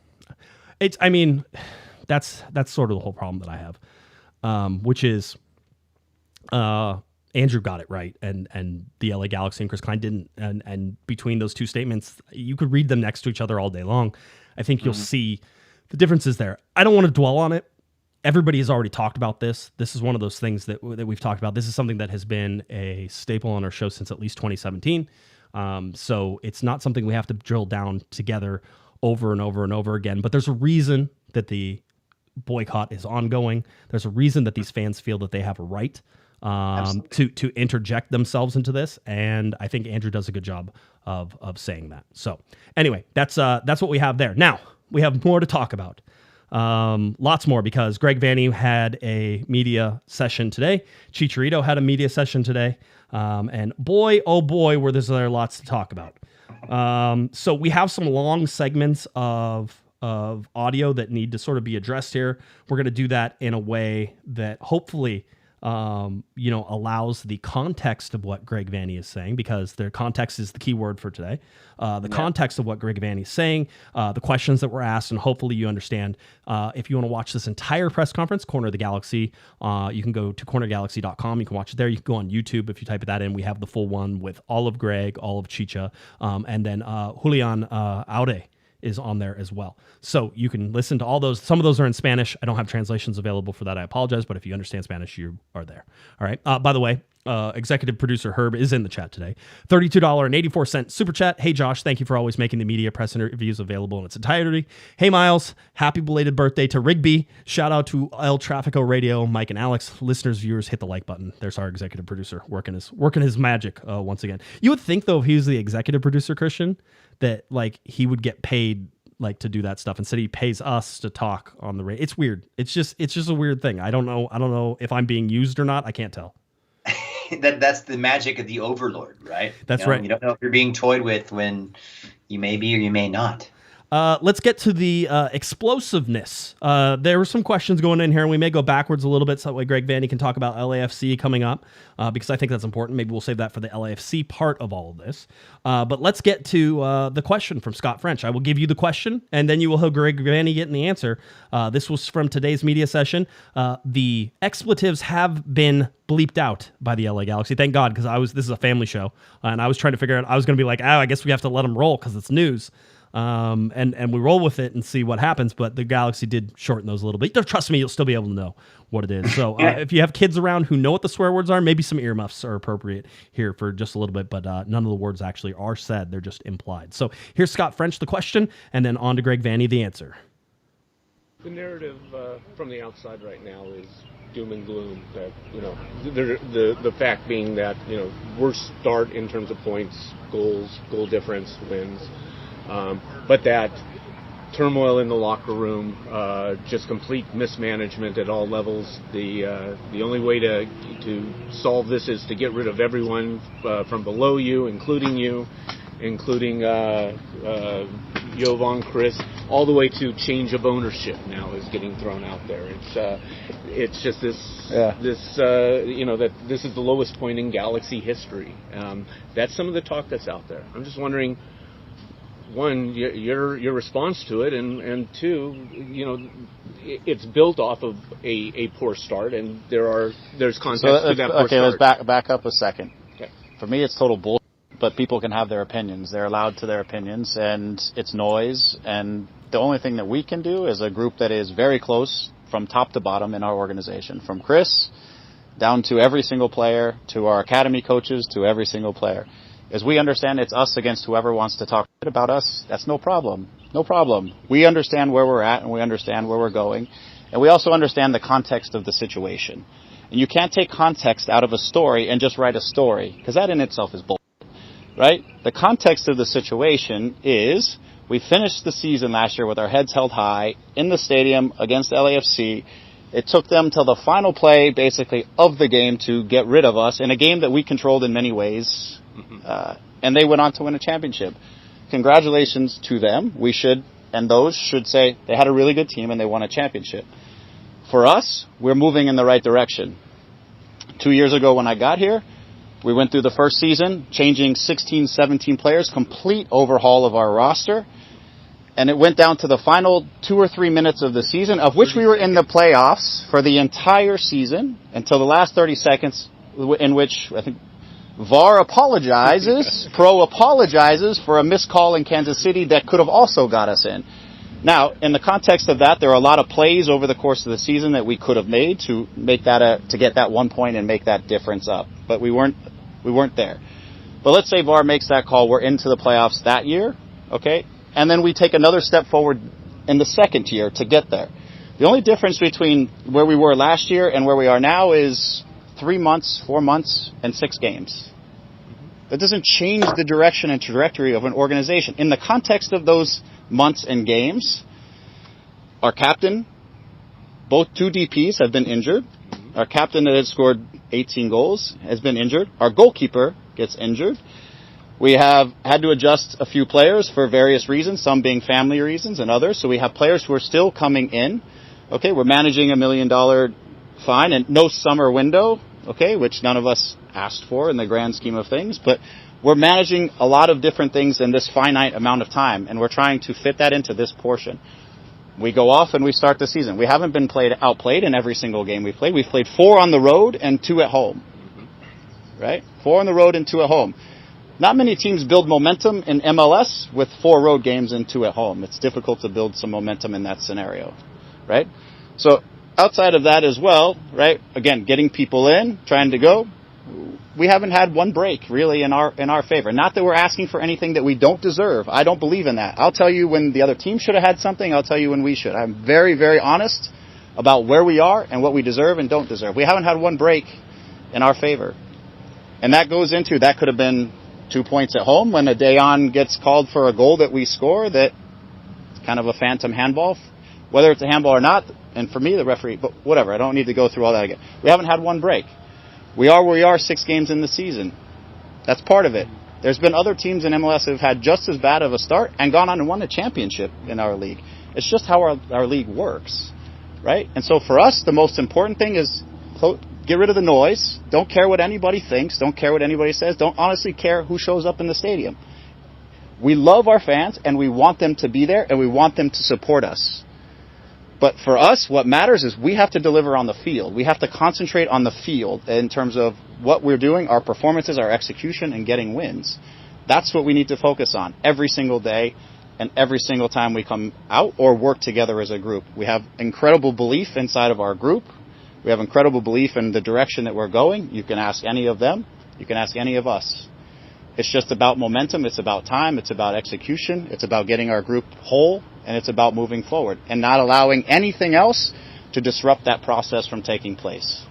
that's sort of the whole problem that I have, which is Andrew got it right, and the LA Galaxy and Chris Klein didn't. And between those two statements, you could read them next to each other all day long. I think you'll see the differences there. I don't want to dwell on it. Everybody has already talked about this. This is one of those things that we've talked about. This is something that has been a staple on our show since at least 2017. So it's not something we have to drill down together over and over and over again. But there's a reason that the boycott is ongoing. There's a reason that these fans feel that they have a right to interject themselves into this. And I think Andrew does a good job of saying that. So anyway, that's what we have there. Now we have more to talk about. Lots more, because Greg Vanney had a media session today. Chicharito had a media session today. And boy, oh boy, were there lots to talk about. So we have some long segments of audio that need to sort of be addressed here. We're going to do that in a way that hopefully allows the context of what Greg Vanney is saying, because their context is the key word for today. Context of what Greg Vanney is saying, the questions that were asked, and hopefully you understand. If you want to watch this entire press conference, Corner of the Galaxy, you can go to cornergalaxy.com. You can watch it there. You can go on YouTube. If you type that in, we have the full one with all of Greg, all of Chicha, and then Julian Aude is on there as well. So you can listen to all those. Some of those are in Spanish. I don't have translations available for that. I apologize, but if you understand Spanish, you are there. All right. By the way, executive producer Herb is in the chat today. $32.84 super chat. Hey, Josh, thank you for always making the media press interviews available in its entirety. Hey, Miles, happy belated birthday to Rigby. Shout out to El Trafico Radio, Mike and Alex. Listeners, viewers, hit the like button. There's our executive producer working his magic once again. You would think, though, if he was the executive producer, Christian, that like he would get paid like to do that stuff. Instead, he pays us to talk on the radio. It's weird. It's just a weird thing. I don't know if I'm being used or not. I can't tell. That's the magic of the overlord, right? That's right. You don't know if you're being toyed with when you may be or you may not. Let's get to the explosiveness. There were some questions going in here, and we may go backwards a little bit so that way Greg Vanney can talk about LAFC coming up, because I think that's important. Maybe we'll save that for the LAFC part of all of this. But let's get to the question from Scott French. I will give you the question, and then you will have Greg Vanney getting the answer. This was from today's media session. The expletives have been bleeped out by the LA Galaxy. Thank God, because this is a family show, and I was trying to figure out, I was going to be like, I guess we have to let them roll because it's news. And we roll with it and see what happens, but the Galaxy did shorten those a little bit. Trust me, you'll still be able to know what it is. So if you have kids around who know what the swear words are, maybe some earmuffs are appropriate here for just a little bit, but none of the words actually are said. They're just implied. So here's Scott French, the question, and then on to Greg Vanney, the answer. The narrative from the outside right now is doom and gloom. That the fact being that worst start in terms of points, goals, goal difference, wins. But that turmoil in the locker room, just complete mismanagement at all levels. The only way to solve this is to get rid of everyone from below you, including Jovan, Chris, all the way to change of ownership now is getting thrown out there. It's just that this is the lowest point in Galaxy history. That's some of the talk that's out there. I'm just wondering, one, your response to it, and two, it's built off of a poor start, and there's context to that poor start. Let's back up a second. Okay. For me, it's total bullshit, but people can have their opinions. They're allowed to their opinions, and it's noise, and the only thing that we can do is a group that is very close from top to bottom in our organization, from Chris down to every single player, to our academy coaches, to every single player. As we understand, it's us against whoever wants to talk about us. That's no problem. No problem. We understand where we're at and we understand where we're going. And we also understand the context of the situation. And you can't take context out of a story and just write a story, because that in itself is bullshit, right? The context of the situation is we finished the season last year with our heads held high in the stadium against LAFC. It took them till the final play, basically, of the game to get rid of us in a game that we controlled in many ways. And they went on to win a championship. Congratulations to them. Those should say they had a really good team and they won a championship. For us, we're moving in the right direction. 2 years ago when I got here, we went through the first season, changing 16, 17 players, complete overhaul of our roster. and it went down to the final 2 or 3 minutes of the season, of which we were in the playoffs for the entire season until the last 30 seconds, in which I think VAR apologizes, Pro apologizes for a missed call in Kansas City that could have also got us in. Now, in the context of that, there are a lot of plays over the course of the season that we could have made to make that to get that 1 point and make that difference up, but we weren't there. But let's say VAR makes that call, we're into the playoffs that year, okay? And then we take another step forward in the second year to get there. The only difference between where we were last year and where we are now is 3 months, 4 months, and 6 games. That doesn't change the direction and trajectory of an organization. In the context of those months and games, our captain, both 2 DPs have been injured. Our captain that had scored 18 goals has been injured. Our goalkeeper gets injured. We have had to adjust a few players for various reasons, some being family reasons and others. So we have players who are still coming in. Okay, we're managing $1 million fine and no summer window, okay, which none of us asked for in the grand scheme of things. But we're managing a lot of different things in this finite amount of time, and we're trying to fit that into this portion. We go off and we start the season. We haven't been outplayed in every single game we've played. We've played 4 on the road and 2 at home. Right? 4 on the road and 2 at home. Not many teams build momentum in MLS with 4 road games and 2 at home. It's difficult to build some momentum in that scenario. Right? So outside of that as well, right? Again, getting people in, trying to go. We haven't had one break really in our favor. Not that we're asking for anything that we don't deserve. I don't believe in that. I'll tell you when the other team should have had something. I'll tell you when we should. I'm very, very honest about where we are and what we deserve and don't deserve. We haven't had one break in our favor. And that goes into, that could have been 2 points at home when a day-on gets called for a goal that we score that it's kind of a phantom handball. Whether it's a handball or not, and for me, the referee, but whatever, I don't need to go through all that again. We haven't had one break. We are where we are 6 games in the season. That's part of it. There's been other teams in MLS who have had just as bad of a start and gone on and won a championship in our league. It's just how our league works, right? And so for us, the most important thing is get rid of the noise. Don't care what anybody thinks. Don't care what anybody says. Don't honestly care who shows up in the stadium. We love our fans, and we want them to be there, and we want them to support us. But for us, what matters is we have to deliver on the field. We have to concentrate on the field in terms of what we're doing, our performances, our execution, and getting wins. That's what we need to focus on every single day and every single time we come out or work together as a group. We have incredible belief inside of our group. We have incredible belief in the direction that we're going. You can ask any of them. You can ask any of us. It's just about momentum. It's about time. It's about execution. It's about getting our group whole, and it's about moving forward and not allowing anything else to disrupt that process from taking place.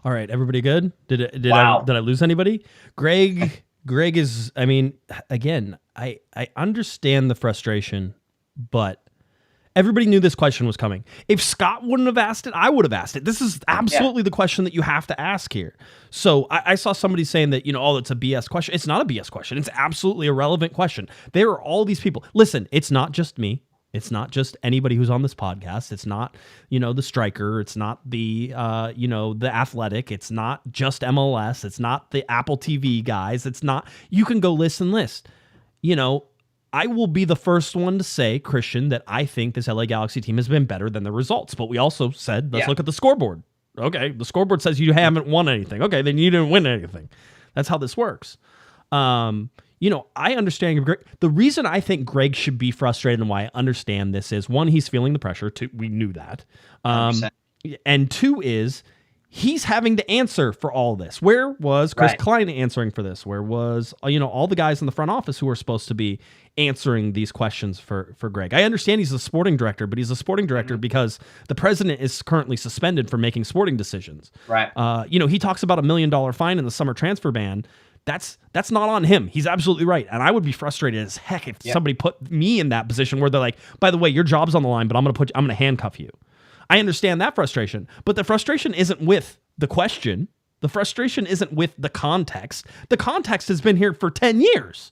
All right, everybody good? Did Wow. I lose anybody? Greg is, I mean, again, I understand the frustration, but everybody knew this question was coming. If Scott wouldn't have asked it, I would have asked it. This is absolutely the question that you have to ask here. So I saw somebody saying that, oh, it's a BS question. It's not a BS question. It's absolutely a relevant question. There are all these people. Listen, it's not just me. It's not just anybody who's on this podcast. It's not, the striker. It's not the, the athletic. It's not just MLS. It's not the Apple TV guys. It's not, you can go list. I will be the first one to say, Christian, that I think this LA Galaxy team has been better than the results. But we also said, let's look at the scoreboard. Okay, the scoreboard says you haven't won anything. Okay, then you didn't win anything. That's how this works. I understand Greg. The reason I think Greg should be frustrated and why I understand this is, one, he's feeling the pressure. Two, we knew that. And 2 is he's having to answer for all this. Where was Chris Klein answering for this? Where was, all the guys in the front office who are supposed to be answering these questions for Greg? I understand he's a sporting director, but he's a sporting director because the president is currently suspended for making sporting decisions. Right. He talks about $1 million fine in the summer transfer ban. That's not on him. He's absolutely right. And I would be frustrated as heck if somebody put me in that position where they're like, by the way, your job's on the line, but I'm going to handcuff you. I understand that frustration, but the frustration isn't with the question. The frustration isn't with the context. The context has been here for 10 years.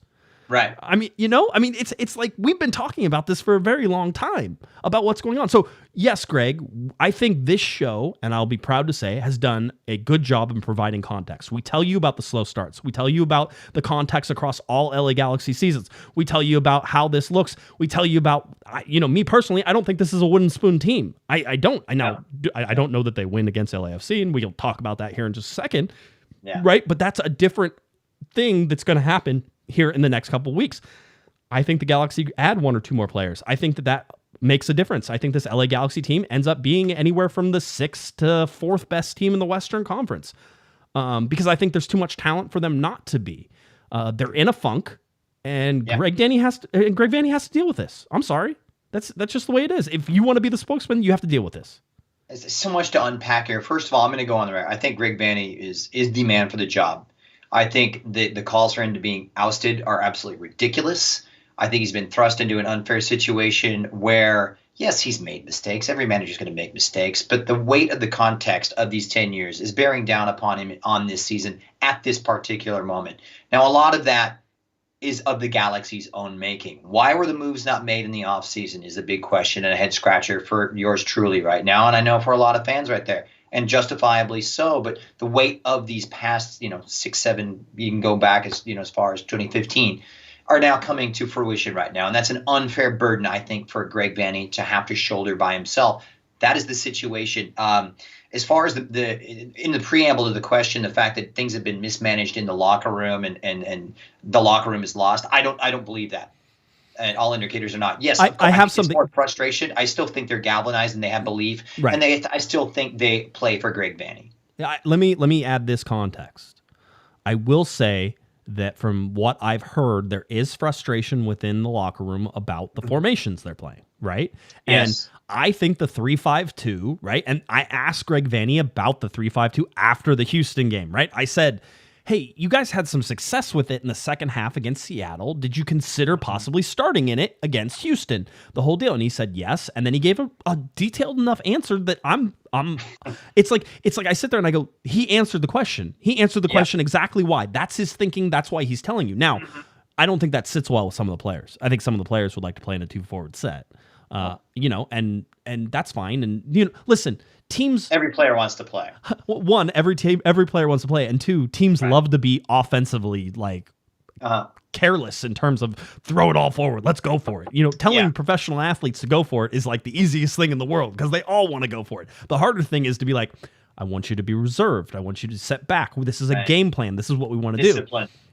Right. It's like we've been talking about this for a very long time about what's going on. So yes, Greg, I think this show, and I'll be proud to say, has done a good job in providing context. We tell you about the slow starts. We tell you about the context across all LA Galaxy seasons. We tell you about how this looks. We tell you about, me personally, I don't think this is a wooden spoon team. I don't. I don't know that they win against LAFC, and we'll talk about that here in just a second. Yeah. Right? But that's a different thing that's going to happen here in the next couple of weeks. I think the Galaxy add one or two more players. I think that makes a difference. I think this LA Galaxy team ends up being anywhere from the 6th to 4th best team in the Western Conference, because I think there's too much talent for them not to be. They're in a funk, and Greg Vanney has to deal with this. I'm sorry. That's just the way it is. If you want to be the spokesman, you have to deal with this. There's so much to unpack here. First of all, I'm going to go on the record. I think Greg Vanney is the man for the job. I think the calls for him to being ousted are absolutely ridiculous. I think he's been thrust into an unfair situation where, yes, he's made mistakes. Every manager's going to make mistakes. But the weight of the context of these 10 years is bearing down upon him on this season at this particular moment. Now, a lot of that is of the Galaxy's own making. Why were the moves not made in the offseason is a big question and a head scratcher for yours truly right now. And I know for a lot of fans right there. And justifiably so, but the weight of these past, 6, 7, you can go back as far as 2015, are now coming to fruition right now. And that's an unfair burden, I think, for Greg Vanney to have to shoulder by himself. That is the situation. As far as in the preamble to the question, the fact that things have been mismanaged in the locker room and the locker room is lost, I don't believe that. And all indicators are not. Yes, I have something more frustration. I still think they're galvanized and they have belief, right. And I still think they play for Greg Vanney. Let me add this context. I will say that from what I've heard, there is frustration within the locker room about the formations they're playing, right? Yes. And I think the 3-5-2, right? And I asked Greg Vanney about the 3-5-2 after the Houston game, right? I said, hey, you guys had some success with it in the second half against Seattle. Did you consider possibly starting in it against Houston? The whole deal. And he said yes. And then he gave a detailed enough answer that it's like I sit there and I go, he answered the question. He answered the question exactly why. That's his thinking. That's why he's telling you. Now, I don't think that sits well with some of the players. I think some of the players would like to play in a 2-forward set. And that's fine. And listen, teams. Every player wants to play. One, every player wants to play, and two, teams love to be offensively careless in terms of throw it all forward. Let's go for it. Telling professional athletes to go for it is like the easiest thing in the world because they all want to go for it. The harder thing is to be like, I want you to be reserved. I want you to set back. This is a game plan. This is what we want to do.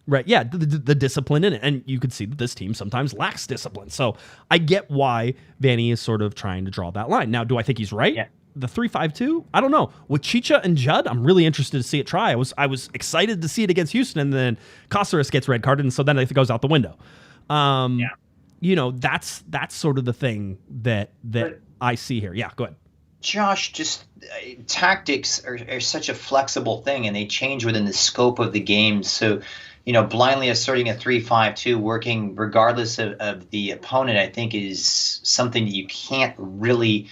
Right. Yeah. The discipline in it. And you can see that this team sometimes lacks discipline. So I get why Vanney is sort of trying to draw that line. Now, do I think he's right? Yeah. The 3-5-2? I don't know. With Chicha and Judd, I'm really interested to see it try. I was excited to see it against Houston, and then Cáceres gets red carded, and so then it goes out the window. That's sort of the thing that I see here. Yeah, go ahead. Josh, just tactics are such a flexible thing, and they change within the scope of the game. So, blindly asserting a 3-5-2 working regardless of the opponent, I think is something that you can't really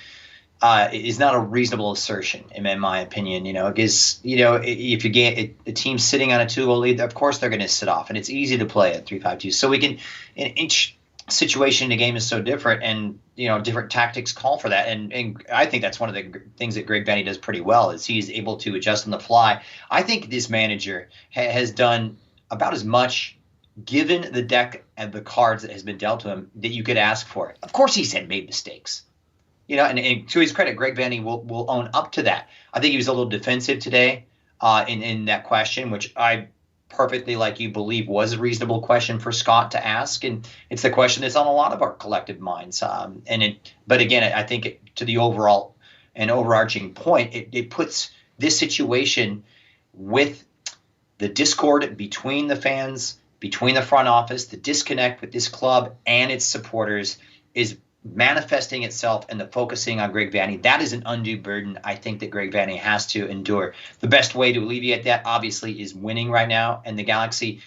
is not a reasonable assertion in my opinion. Because if you get a team sitting on a 2-goal lead, of course they're going to sit off, and it's easy to play at 3-5-2. So we can, in each situation in the game is so different, and different tactics call for that, and I think that's one of the things that Greg Vanney does pretty well is he's able to adjust on the fly. I think this manager has done about as much, given the deck and the cards that has been dealt to him, that you could ask for. Of course he's made mistakes, and to his credit, Greg Vanney will own up to that. I think he was a little defensive today in that question, which I perfectly, like you believe, was a reasonable question for Scott to ask, and it's the question that's on a lot of our collective minds. But again, I think to the overall and overarching point, it puts this situation with the discord between the fans, between the front office, the disconnect with this club and its supporters is manifesting itself and the focusing on Greg Vanney. That is an undue burden I think that Greg Vanney has to endure. The best way to alleviate that obviously is winning right now, and the Galaxy,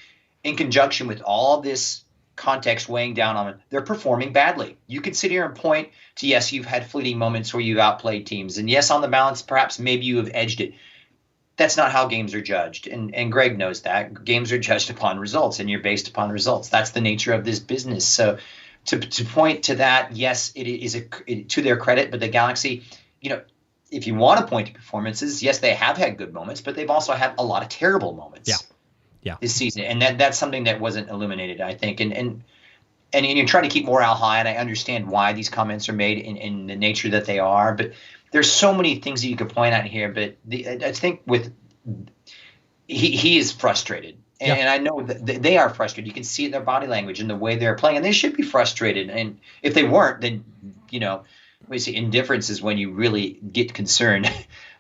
in conjunction with all this context weighing down on it, they're performing badly. You can sit here and point to, yes, you've had fleeting moments where you've outplayed teams, and yes, on the balance, perhaps maybe you have edged it. that's not how games are judged. And Greg knows that. Games are judged upon results, and you're based upon results. That's the nature of this business. So to point to that, yes, it is to their credit, but the Galaxy, if you want to point to performances, yes, they have had good moments, but they've also had a lot of terrible moments this season. And that's something that wasn't illuminated, I think. And you're trying to keep morale high, and I understand why these comments are made in the nature that they are, but there's so many things that you could point out here. But I think he is frustrated. And I know that they are frustrated. You can see it in their body language and the way they're playing, and they should be frustrated. And if they weren't, then, obviously indifference is when you really get concerned.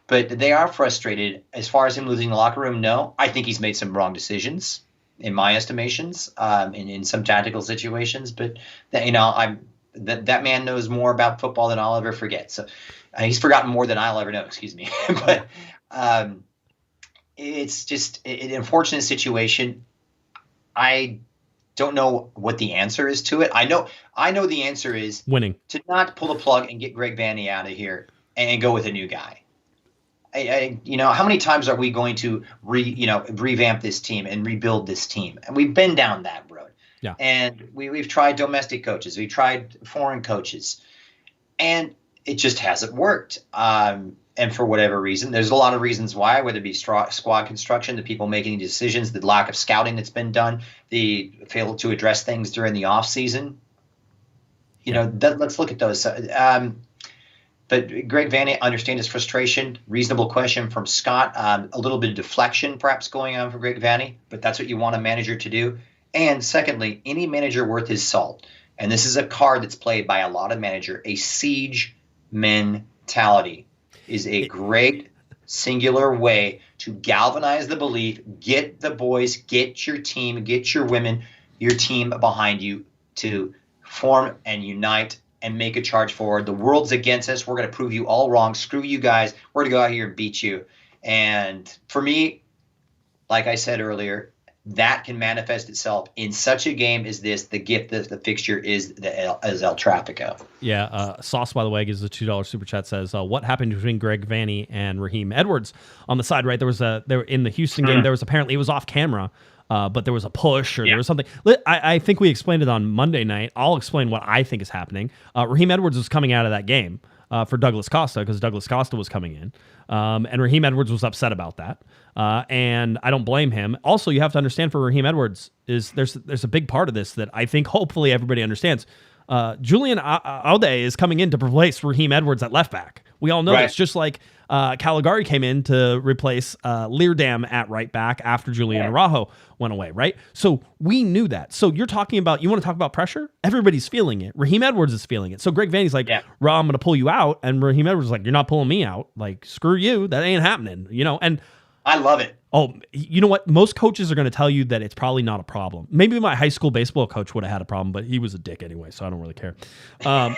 But they are frustrated. As far as him losing the locker room, no. I think he's made some wrong decisions, in my estimations, in some tactical situations. But that man knows more about football than I'll ever forget. So he's forgotten more than I'll ever know. Excuse me. But it's just an unfortunate situation. I don't know what the answer is to it. I know the answer is winning. To not pull the plug and get Greg Vanney out of here and go with a new guy. How many times are we going to revamp this team and rebuild this team? And we've been down that road. Yeah. And we've tried domestic coaches, we've tried foreign coaches, and it just hasn't worked. And for whatever reason, there's a lot of reasons why, whether it be squad construction, the people making decisions, the lack of scouting that's been done, the failure to address things during the off season. Let's look at those. But Greg Vanney, understand his frustration. Reasonable question from Scott. A little bit of deflection perhaps going on for Greg Vanney, but that's what you want a manager to do. And secondly, any manager worth his salt, and this is a card that's played by a lot of managers, a siege mentality is a great singular way to galvanize the belief, get the boys, get your team, get your women, your team behind you to form and unite and make a charge forward. The world's against us. We're going to prove you all wrong. Screw you guys. We're going to go out here and beat you. And for me, like I said earlier, that can manifest itself in such a game as this. The gift, the fixture is El Trafico. Yeah. Sauce, by the way, gives a $2 super chat, says, what happened between Greg Vanney and Raheem Edwards on the side, right? There was in the Houston game, there was apparently, it was off camera, but there was a push or there was something. I think we explained it on Monday night. I'll explain what I think is happening. Raheem Edwards was coming out of that game for Douglas Costa because Douglas Costa was coming in. And Raheem Edwards was upset about that. And I don't blame him. Also, you have to understand for Raheem Edwards is there's a big part of this that I think hopefully everybody understands. Julian Aude is coming in to replace Raheem Edwards at left back. We all know this, just like Caligari came in to replace Leerdam at right back after Julian Araujo went away, right? So we knew that. So you want to talk about pressure? Everybody's feeling it. Raheem Edwards is feeling it. So Greg Vanney's like, Ra, I'm going to pull you out. And Raheem Edwards is like, you're not pulling me out. Like, screw you. That ain't happening, and I love it. Oh, you know what? Most coaches are going to tell you that it's probably not a problem. Maybe my high school baseball coach would have had a problem, but he was a dick anyway, so I don't really care. Don't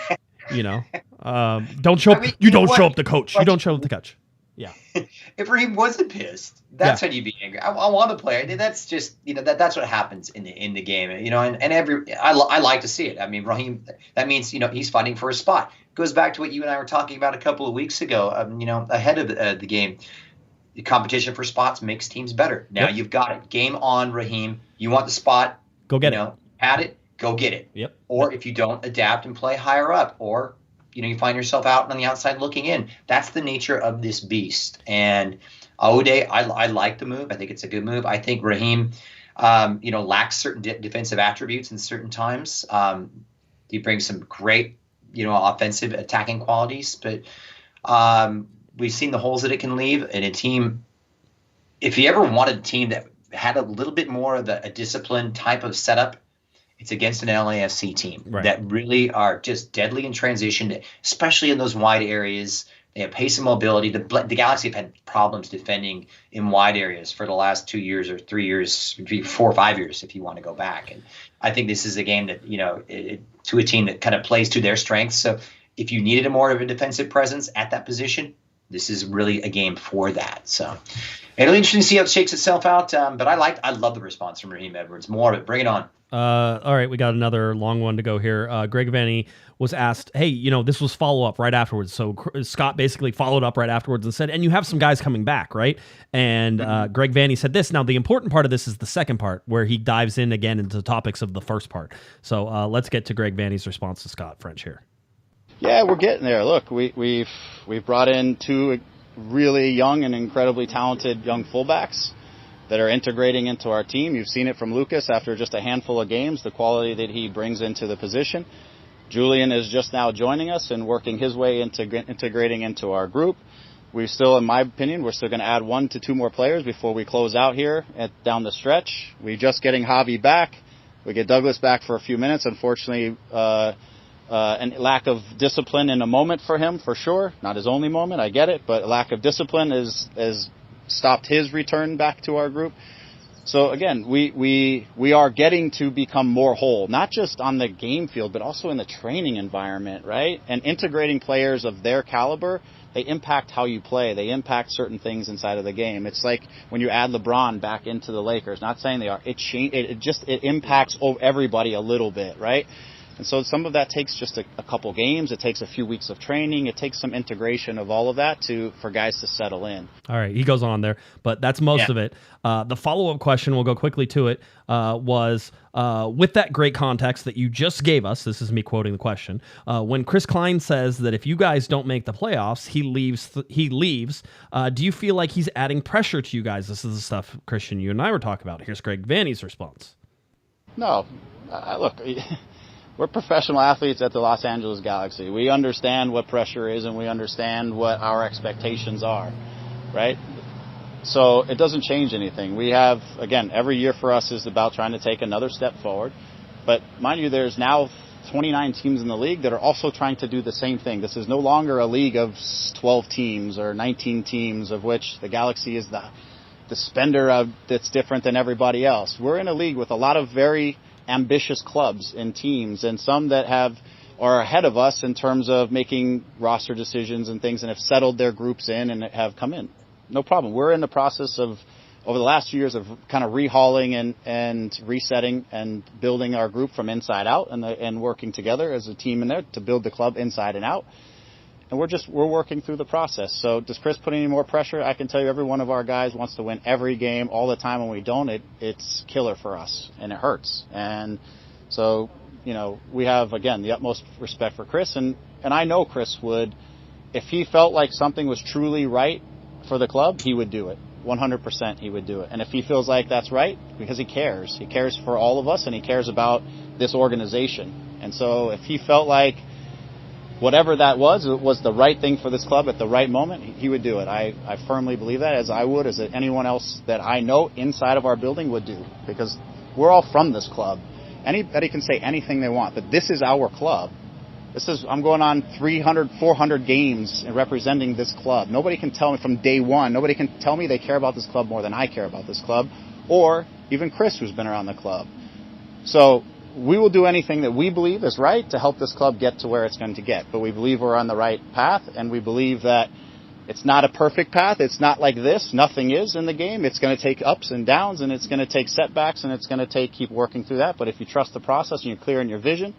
show up. You don't show up the coach. You don't show up the coach. Yeah. If Raheem wasn't pissed, that's when you'd be angry. I want to play. That's just that's what happens in the game. I like to see it. I mean, Raheem. That means he's fighting for a spot. Goes back to what you and I were talking about a couple of weeks ago. Ahead of the game. The competition for spots makes teams better. Now you've got it. Game on, Raheem. You want the spot? Go get it. Had it. Go get it. Yep. Or if you don't, adapt and play higher up. Or you find yourself out on the outside looking in. That's the nature of this beast. And Aude, I like the move. I think it's a good move. I think Raheem, lacks certain defensive attributes in certain times. He brings some great, offensive attacking qualities, but. We've seen the holes that it can leave in a team. If you ever wanted a team that had a little bit more of a disciplined type of setup, it's against an LAFC team that really are just deadly in transition, especially in those wide areas. They have pace and mobility. The Galaxy have had problems defending in wide areas for the last 2 years or 3 years, 4 or 5 years if you want to go back. And I think this is a game that, to a team that kind of plays to their strengths. So if you needed more of a defensive presence at that position, this is really a game for that. So it'll be interesting to see how it shakes itself out. But I love the response from Raheem Edwards. More of it. Bring it on. All right, we got another long one to go here. Greg Vanney was asked, hey, this was follow-up right afterwards. So Scott basically followed up right afterwards and said, and you have some guys coming back, right? And Greg Vanney said this. Now, the important part of this is the second part, where he dives in again into the topics of the first part. So let's get to Greg Vanney's response to Scott French here. Yeah, we're getting there. Look, we've brought in 2 really young and incredibly talented young fullbacks that are integrating into our team. You've seen it from Lucas after just a handful of games, the quality that he brings into the position. Julian is just now joining us and working his way into integrating into our group. We still, in my opinion, we're still going to add 1 to 2 more players before we close out here down the stretch. We're just getting Javi back. We get Douglas back for a few minutes. Unfortunately, and lack of discipline in a moment for him, for sure. Not his only moment, I get it, but lack of discipline is stopped his return back to our group. So again, we are getting to become more whole, not just on the game field, but also in the training environment, right? And integrating players of their caliber, they impact how you play. They impact certain things inside of the game. It's like when you add LeBron back into the Lakers, not saying they are, it impacts everybody a little bit, right? And so some of that takes just a couple games. It takes a few weeks of training. It takes some integration of all of that for guys to settle in. All right, he goes on there, but that's most of it. The follow-up question, we'll go quickly to it, was with that great context that you just gave us, this is me quoting the question, when Chris Klein says that if you guys don't make the playoffs, he leaves, do you feel like he's adding pressure to you guys? This is the stuff, Christian, you and I were talking about. Here's Greg Vanney's response. No, look... We're professional athletes at the Los Angeles Galaxy. We understand what pressure is and we understand what our expectations are, right? So it doesn't change anything. We have, again, every year for us is about trying to take another step forward. But mind you, there's now 29 teams in the league that are also trying to do the same thing. This is no longer a league of 12 teams or 19 teams, of which the Galaxy is the spender that's different than everybody else. We're in a league with a lot of very ambitious clubs and teams, and some that are ahead of us in terms of making roster decisions and things and have settled their groups in and have come in. No problem. We're in the process of, over the last few years, of kind of rehauling and resetting and building our group from inside out and working together as a team in there to build the club inside and out. And we're working through the process. So does Chris put any more pressure? I can tell you every one of our guys wants to win every game all the time. When we don't, it's killer for us and it hurts. And so, we have, again, the utmost respect for Chris. And I know Chris would, if he felt like something was truly right for the club, he would do it. 100% he would do it. And if he feels like that's right, because he cares for all of us and he cares about this organization. And so if he felt like whatever that was the right thing for this club at the right moment, he would do it. I firmly believe that, as I would, as anyone else that I know inside of our building would do, because we're all from this club. Anybody can say anything they want, but this is our club. I'm going on 300, 400 games representing this club. Nobody can tell me from day one, nobody can tell me they care about this club more than I care about this club, or even Chris, who's been around the club. So we will do anything that we believe is right to help this club get to where it's going to get. But we believe we're on the right path, and we believe that it's not a perfect path. It's not like this. Nothing is in the game. It's going to take ups and downs, and it's going to take setbacks, and it's going to keep working through that. But if you trust the process and you're clear in your vision,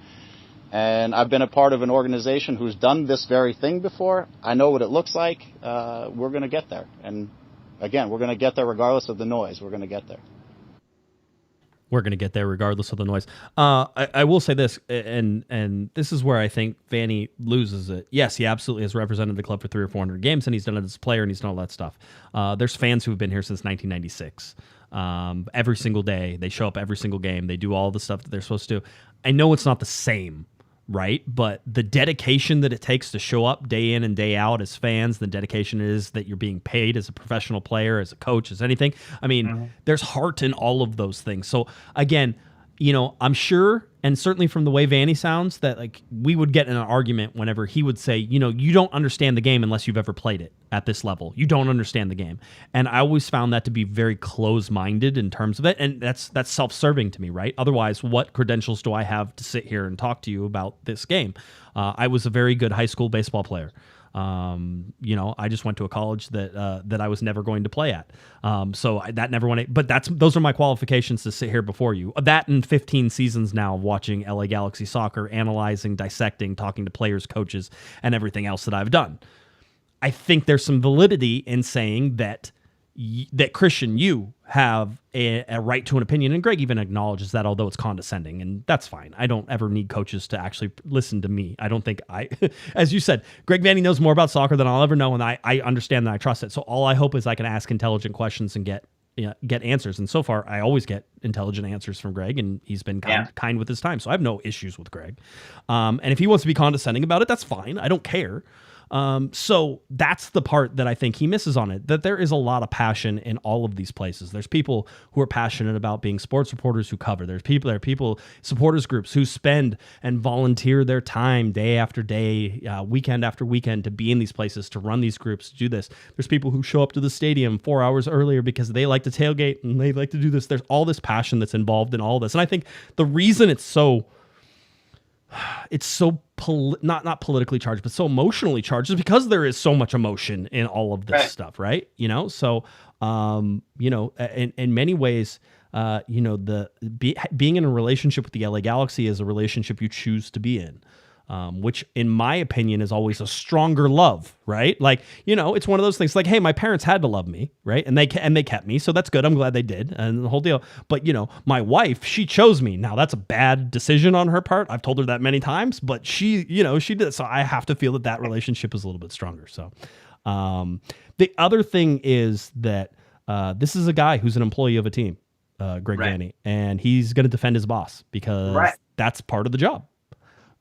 and I've been a part of an organization who's done this very thing before, I know what it looks like. We're going to get there. And again, we're going to get there regardless of the noise. We're going to get there. We're going to get there regardless of the noise. I will say this, and this is where I think Vanney loses it. Yes, he absolutely has represented the club for 300 or 400 games, and he's done it as a player, and he's done all that stuff. There's fans who have been here since 1996. Every single day, they show up every single game. They do all the stuff that they're supposed to do. I know it's not the same, right? But the dedication that it takes to show up day in and day out as fans, the dedication is that you're being paid as a professional player, as a coach, as anything. I mean, there's heart in all of those things. So again, I'm sure, and certainly from the way Vanney sounds, that like we would get in an argument whenever he would say, you don't understand the game unless you've ever played it at this level. You don't understand the game. And I always found that to be very close-minded in terms of it. And that's self-serving to me, right? Otherwise, what credentials do I have to sit here and talk to you about this game? I was a very good high school baseball player. I just went to a college that I was never going to play at. That never went. But those are my qualifications to sit here before you. That and 15 seasons now of watching LA Galaxy soccer, analyzing, dissecting, talking to players, coaches, and everything else that I've done. I think there's some validity in saying that Christian, you have a right to an opinion, and Greg even acknowledges that, although it's condescending, and that's fine. I don't ever need coaches to actually listen to me. I don't think as you said, Greg Vanney knows more about soccer than I'll ever know, and I understand that, I trust it. So all I hope is I can ask intelligent questions and get answers. And so far, I always get intelligent answers from Greg, and he's been kind with his time. So I have no issues with Greg. And if he wants to be condescending about it, that's fine. I don't care. So that's the part that I think he misses on it, that there is a lot of passion in all of these places. There's people who are passionate about being sports reporters who cover. There are people, supporters groups who spend and volunteer their time day after day, weekend after weekend to be in these places, to run these groups, to do this. There's people who show up to the stadium 4 hours earlier because they like to tailgate and they like to do this. There's all this passion that's involved in all this. And I think the reason it's so not politically charged, but so emotionally charged is because there is so much emotion in all of this stuff, right? So, in many ways, being in a relationship with the LA Galaxy is a relationship you choose to be in. Which in my opinion is always a stronger love, right? Like, it's one of those things like, hey, my parents had to love me, right? And they kept me. So that's good. I'm glad they did. And the whole deal. But, my wife, she chose me. Now that's a bad decision on her part. I've told her that many times, but she did. So I have to feel that relationship is a little bit stronger. So, the other thing is that, this is a guy who's an employee of a team, Greg Vanney, and he's going to defend his boss because that's part of the job.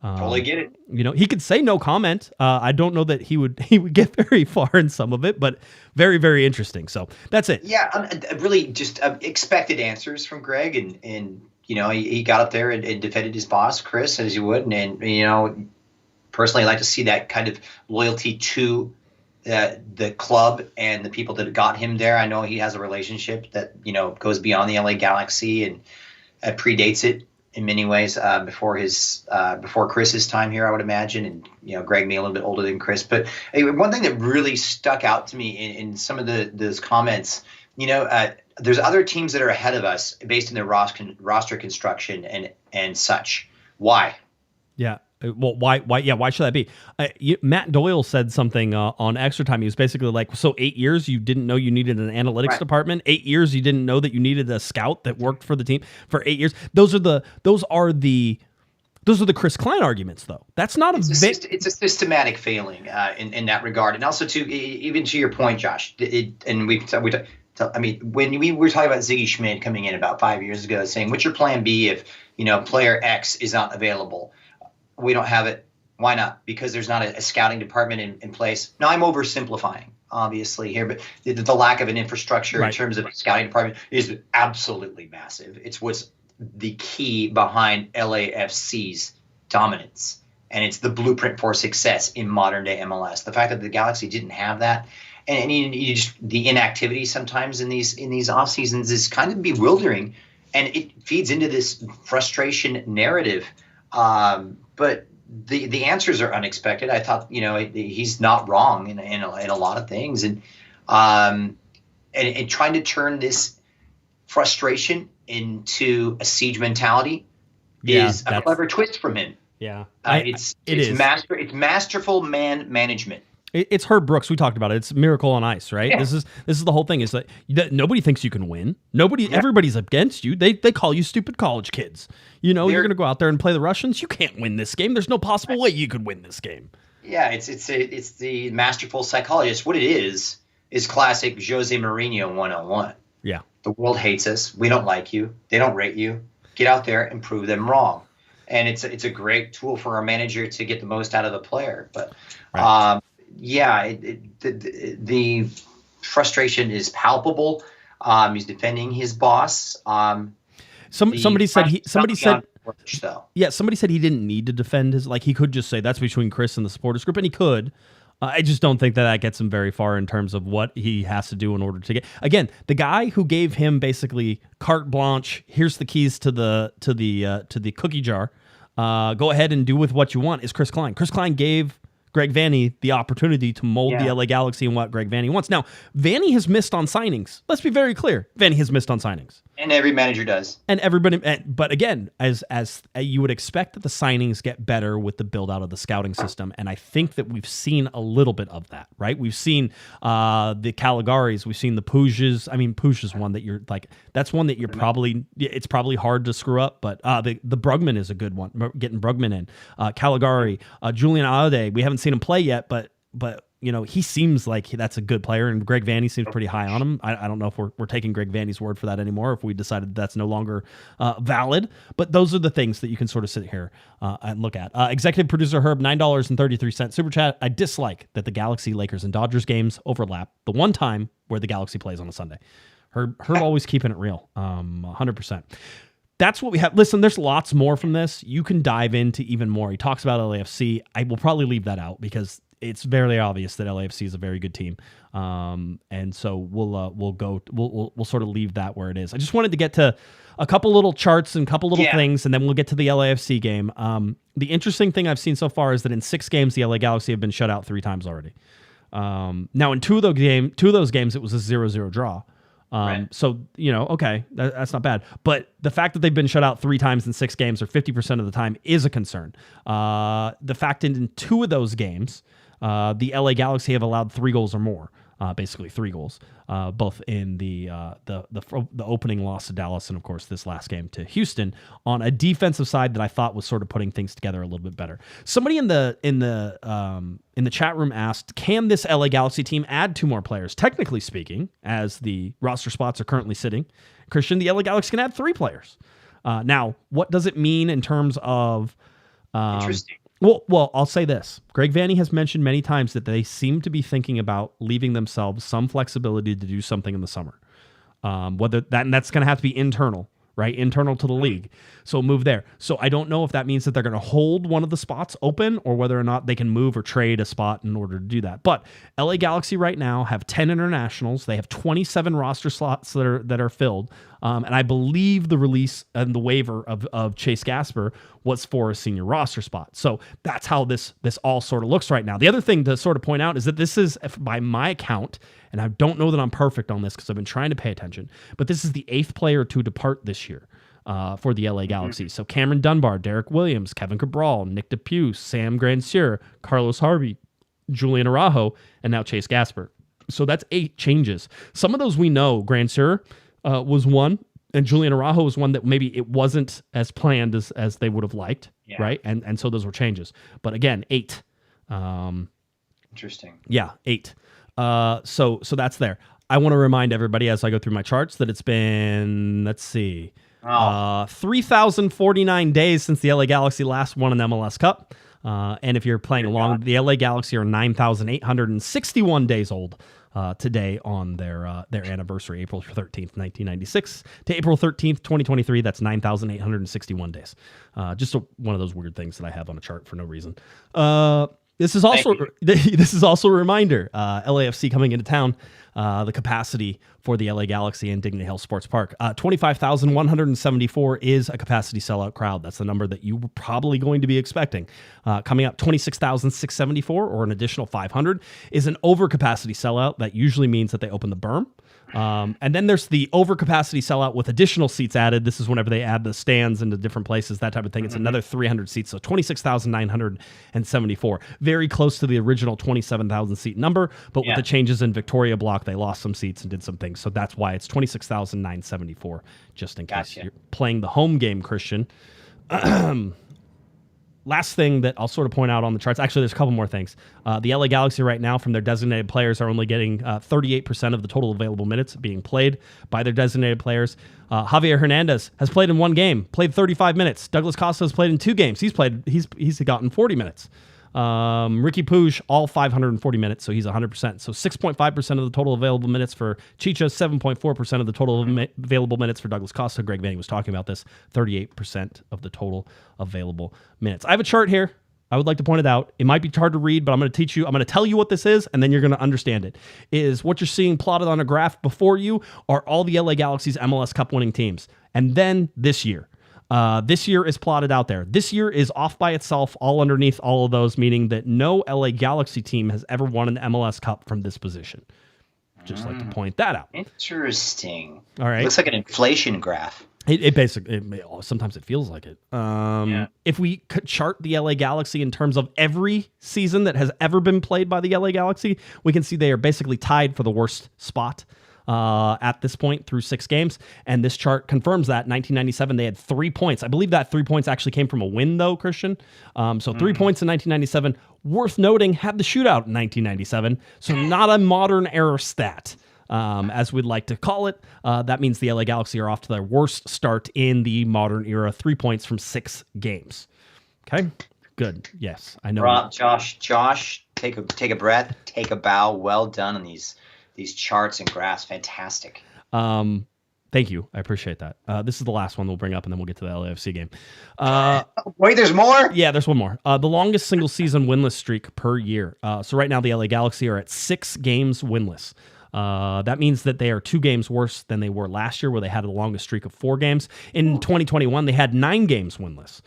Totally get it. He could say no comment. I don't know that he would get very far in some of it, but very, very interesting. So that's it. Yeah, really just expected answers from Greg, and he got up there and defended his boss, Chris, as you would, and personally, I like to see that kind of loyalty to the club and the people that got him there. I know he has a relationship that goes beyond the LA Galaxy and predates it in many ways before Chris's time here, I would imagine, and Greg being a little bit older than Chris. But one thing that really stuck out to me in some of those comments, there's other teams that are ahead of us based on their roster construction and such. Why? Yeah. Well, why? Yeah, why should that be? Matt Doyle said something on Extra Time. He was basically like, so 8 years you didn't know you needed an analytics department. 8 years you didn't know that you needed a scout that worked for the team for 8 years. Those are the Chris Klein arguments, though. That's not it's a systematic failing in that regard, and also even to your point, Josh. When we were talking about Ziggy Schmidt coming in about 5 years ago, saying, "What's your plan B if player X is not available?" We don't have it. Why not? Because there's not a scouting department in place. Now, I'm oversimplifying, obviously, here, but the lack of an infrastructure in terms of a scouting department is absolutely massive. It's what's the key behind LAFC's dominance, and it's the blueprint for success in modern-day MLS. The fact that the Galaxy didn't have that, and the inactivity sometimes in these off seasons is kind of bewildering, and it feeds into this frustration narrative. But the answers are unexpected. I thought, he's not wrong in a lot of things, and trying to turn this frustration into a siege mentality is a clever twist from him. Yeah, it's masterful man management. It's Herb Brooks. We talked about it. It's Miracle on Ice, right? Yeah. This is the whole thing. Is that nobody thinks you can win. Everybody's against you. They call you stupid college kids. You're going to go out there and play the Russians. You can't win this game. There's no possible way you could win this game. Yeah, it's the masterful psychologist. What it is classic Jose Mourinho 101. Yeah, the world hates us. We don't like you. They don't rate you. Get out there and prove them wrong. And it's a great tool for our manager to get the most out of a player. But the frustration is palpable. He's defending his said somebody said he didn't need to defend his, like, he could just say that's between Chris and the supporters group, and he could. I just don't think that gets him very far in terms of what he has to do in order to get. Again, the guy who gave him basically carte blanche, here's the keys to the cookie jar. Go ahead and do with what you want is Chris Klein. Chris Klein gave Greg Vanney the opportunity to mold the LA Galaxy and what Greg Vanney wants. Now, Vanney has missed on signings. Let's be very clear. Vanney has missed on signings. And every manager does. And everybody, but again, as you would expect that the signings get better with the build out of the scouting system, and I think that we've seen a little bit of that, right? We've seen the Caligaris, we've seen the Pujas. I mean, Puja's one that you're like, that's one that you're it's probably hard to screw up, but the Brugman is a good one. Getting Brugman in, Caligari, Julian Ade. We haven't seen him play yet, but you know, he seems like that's a good player, and Greg Vanney seems pretty high on him. I don't know if we're taking Greg Vanney's word for that anymore, if we decided that's no longer valid, but those are the things that you can sort of sit here and look at. Executive producer Herb, $9.33 super chat. I dislike that the Galaxy, Lakers, and Dodgers games overlap the one time where the Galaxy plays on a Sunday. Herb always keeping it real, 100%. That's what we have. Listen, there's lots more from this. You can dive into even more. He talks about LAFC. I will probably leave that out because it's very obvious that LAFC is a very good team, and so we'll sort of leave that where it is. I just wanted to get to a couple little charts and a couple little things, and then we'll get to the LAFC game. The interesting thing I've seen so far is that in 6 games, the LA Galaxy have been shut out 3 times already. Now in two of those games, it was a 0-0 draw. Right. So, you know, okay, that's not bad. But the fact that they've been shut out 3 times in 6 games or 50% of the time is a concern. The fact in 2 of those games, the LA Galaxy have allowed 3 goals or more, basically 3 goals, both in the opening loss to Dallas and, of course, this last game to Houston on a defensive side that I thought was sort of putting things together a little bit better. Somebody in the chat room asked, can this LA Galaxy team add 2 more players? Technically speaking, as the roster spots are currently sitting, Christian, the LA Galaxy can add 3 players. Now, what does it mean in terms of... Interesting. Well, I'll say this. Greg Vanney has mentioned many times that they seem to be thinking about leaving themselves some flexibility to do something in the summer. That's going to have to be internal, right? Internal to the league. So move there. So I don't know if that means that they're going to hold one of the spots open or whether or not they can move or trade a spot in order to do that. But LA Galaxy right now have 10 internationals. They have 27 roster slots that are filled. And I believe the release and the waiver of Chase Gasper was for a senior roster spot. So that's how this all sort of looks right now. The other thing to sort of point out is that this is, by my account, and I don't know that I'm perfect on this because I've been trying to pay attention, but this is the 8th player to depart this year for the LA Galaxy. So Cameron Dunbar, Derek Williams, Kevin Cabral, Nick DePuy, Sam Grandseur, Carlos Harvey, Julian Araujo, and now Chase Gasper. So that's 8 changes. Some of those we know. Grandseur was one, and Julian Araujo was one that maybe it wasn't as planned as they would have liked, right? And so those were changes. But again, 8. Interesting. Yeah, 8. So that's there. I want to remind everybody as I go through my charts that it's been, let's see, 3,049 days since the LA Galaxy last won an MLS Cup. And if you're playing along, the LA Galaxy are 9,861 days old today on their anniversary, April 13th, 1996 to April 13th, 2023. That's 9,861 days. Just one of those weird things that I have on a chart for no reason. This is also a reminder. LAFC coming into town. The capacity for the LA Galaxy and Dignity Health Sports Park. 25,174 is a capacity sellout crowd. That's the number that you were probably going to be expecting. Coming up, 26,674 or an additional 500 is an overcapacity sellout. That usually means that they open the berm. And then there's the overcapacity sellout with additional seats added. This is whenever they add the stands into different places, that type of thing. It's another 300 seats, so 26,974. Very close to the original 27,000 seat number, but with the changes in Victoria Block, they lost some seats and did some things. So that's why it's 26,974, just in case you're playing the home game, Christian. Last thing that I'll sort of point out on the charts, actually, there's a couple more things. The LA Galaxy right now, from their designated players, are only getting 38% of the total available minutes being played by their designated players. Javier Hernandez has played in 1 game, played 35 minutes. Douglas Costa has played in 2 games. He's gotten 40 minutes. Ricky Puig, all 540 minutes, so he's 100%. So 6.5% of the total available minutes for Chicha, 7.4% of the total available minutes for Douglas Costa. Greg Vanney was talking about this, 38% of the total available minutes. I have a chart here. I would like to point it out. It might be hard to read, but I'm going to teach you. I'm going to tell you what this is, and then you're going to understand it. Is what you're seeing plotted on a graph before you are all the LA Galaxy's MLS Cup winning teams. And then this year. This year is plotted out there. This year is off by itself, all underneath all of those, meaning that no LA Galaxy team has ever won an MLS Cup from this position. Just like to point that out. Interesting. All right. Looks like an inflation graph. It basically, sometimes it feels like it. If we could chart the LA Galaxy in terms of every season that has ever been played by the LA Galaxy, we can see they are basically tied for the worst spot at this point through 6 games. And this chart confirms that. 1997, they had 3 points. I believe that 3 points actually came from a win, though, Christian. So 3 points in 1997. Worth noting, had the shootout in 1997. So not a modern era stat. As we'd like to call it. That means the LA Galaxy are off to their worst start in the modern era. 3 points from 6 games. Okay, good. Yes, I know. Rob, Josh, take a breath, take a bow. Well done on these charts and graphs. Fantastic. Thank you. I appreciate that. This is the last one we'll bring up, and then we'll get to the LAFC game. Wait, there's more? Yeah, there's one more. The longest single season winless streak per year. So right now the LA Galaxy are at 6 games winless. That means that they are 2 games worse than they were last year, where they had the longest streak of 4 games. In 2021, they had 9 games winless.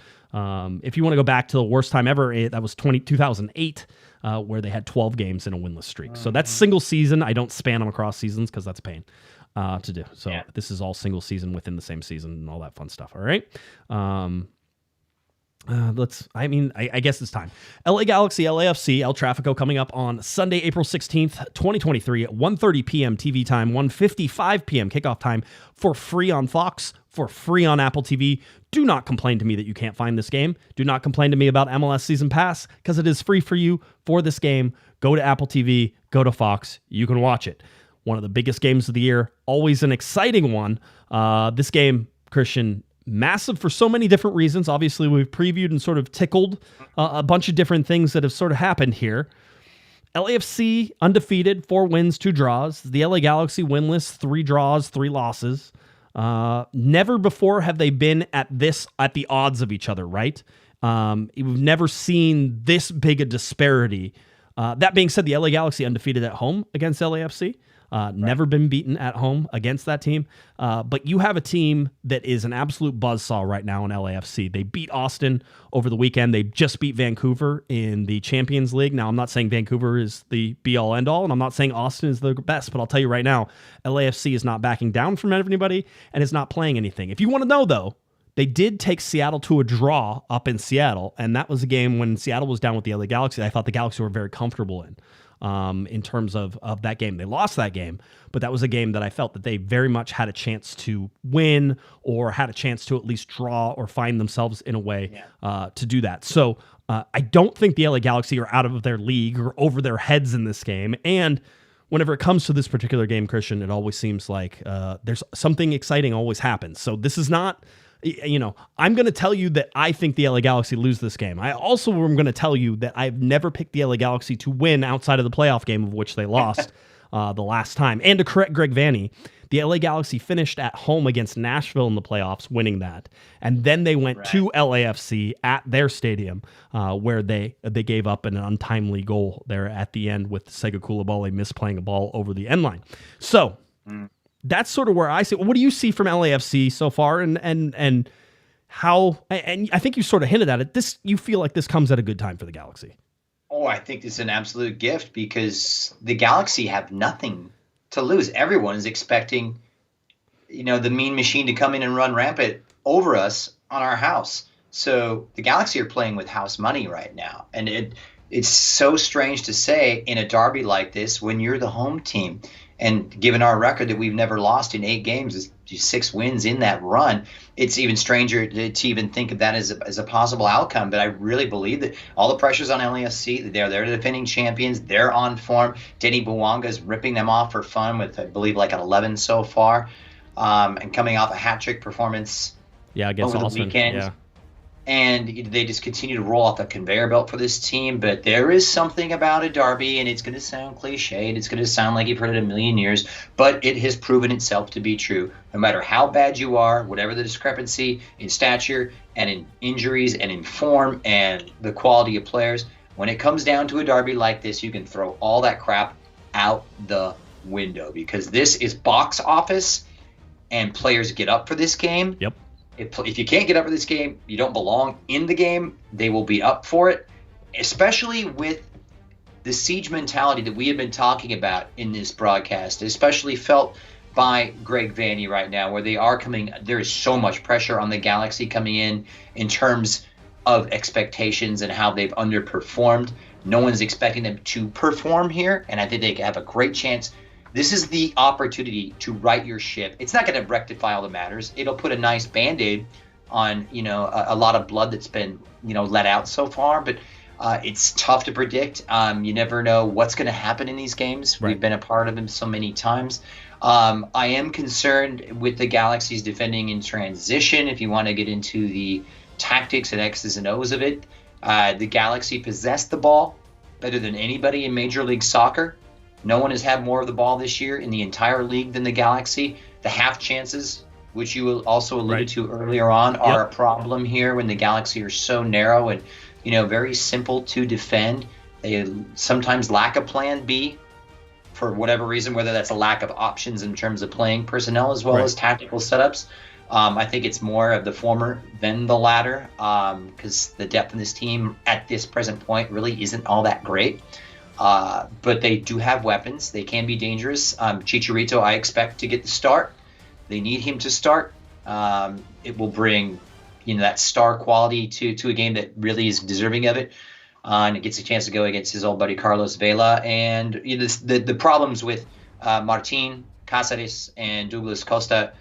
If you want to go back to the worst time ever, that was 2008, where they had 12 games in a winless streak. So that's single season. I don't span them across seasons because that's a pain to do. So this is all single season within the same season and all that fun stuff. All right. I guess it's time. LA Galaxy, LAFC, El Trafico coming up on Sunday, April 16th, 2023 at 1:30 p.m. TV time, 1:55 p.m. kickoff time, for free on Fox, for free on Apple TV. Do not complain to me that you can't find this game. Do not complain to me about MLS Season Pass, because it is free for you for this game. Go to Apple TV, go to Fox. You can watch it. One of the biggest games of the year, always an exciting one. This game, Christian, massive for so many different reasons. Obviously, we've previewed and sort of tickled a bunch of different things that have sort of happened here. LAFC undefeated, 4 wins, 2 draws. The LA Galaxy winless, 3 draws, 3 losses. Never before have they been at the odds of each other, right? We've never seen this big a disparity. That being said, the LA Galaxy undefeated at home against LAFC. Never been beaten at home against that team. But you have a team that is an absolute buzzsaw right now in LAFC. They beat Austin over the weekend. They just beat Vancouver in the Champions League. Now, I'm not saying Vancouver is the be-all, end-all, and I'm not saying Austin is the best, but I'll tell you right now, LAFC is not backing down from anybody and is not playing anything. If you want to know, though, they did take Seattle to a draw up in Seattle, and that was a game when Seattle was down with the LA Galaxy. I thought the Galaxy were very comfortable in terms of that game. They lost that game, but that was a game that I felt that they very much had a chance to win, or had a chance to at least draw or find themselves in a way to do that. So I don't think the LA Galaxy are out of their league or over their heads in this game. And whenever it comes to this particular game, Christian, it always seems like there's something exciting always happens. So this is not... I'm going to tell you that I think the LA Galaxy lose this game. I also am going to tell you that I've never picked the LA Galaxy to win outside of the playoff game, of which they lost the last time. And to correct Greg Vanney, the LA Galaxy finished at home against Nashville in the playoffs, winning that. And then they went to LAFC at their stadium, where they gave up an untimely goal there at the end with Sega Coulibaly misplaying a ball over the end line. So... That's sort of where I see. What do you see from LAFC so far, and how? And I think you sort of hinted at it. You feel like this comes at a good time for the Galaxy. Oh, I think this is an absolute gift, because the Galaxy have nothing to lose. Everyone is expecting, the mean machine to come in and run rampant over us on our house. So the Galaxy are playing with house money right now, and it's so strange to say in a derby like this when you're the home team. And given our record that we've never lost in 8 games, 6 wins in that run, it's even stranger to even think of that as a possible outcome. But I really believe that all the pressure's on LAFC. They're the defending champions. They're on form. Denny Bouanga's ripping them off for fun with, I believe, like an 11 so far, and coming off a hat-trick performance against over the Austin. weekend. Yeah. And they just continue to roll off the conveyor belt for this team. But there is something about a derby, and it's going to sound cliche, and it's going to sound like you've heard it a million years, but it has proven itself to be true. No matter how bad you are, whatever the discrepancy in stature and in injuries and in form and the quality of players, when it comes down to a derby like this, you can throw all that crap out the window, because this is box office, and players get up for this game. Yep. If you can't get up for this game, you don't belong in the game. They will be up for it, especially with the siege mentality that we have been talking about in this broadcast, especially felt by Greg Vanney right now, where they are coming. There is so much pressure on the Galaxy coming in terms of expectations and how they've underperformed. No one's expecting them to perform here, and I think they have a great chance. This is the opportunity to right your ship. It's not going to rectify all the matters. It'll put a nice Band-Aid on, a lot of blood that's been, let out so far, but it's tough to predict. You never know what's going to happen in these games. Right. We've been a part of them so many times. I am concerned with the Galaxy's defending in transition. If you want to get into the tactics and X's and O's of it, the Galaxy possessed the ball better than anybody in Major League Soccer. No one has had more of the ball this year in the entire league than the Galaxy. The half chances, which you also alluded to earlier on, are a problem here when the Galaxy are so narrow and, very simple to defend. They sometimes lack a plan B for whatever reason, whether that's a lack of options in terms of playing personnel as well as tactical setups. I think it's more of the former than the latter, because the depth in this team at this present point really isn't all that great. But they do have weapons. They can be dangerous. Chicharito, I expect to get the start. They need him to start. It will bring, that star quality to a game that really is deserving of it. And it gets a chance to go against his old buddy Carlos Vela. And the problems with Martin, Cáceres, and Douglas Costa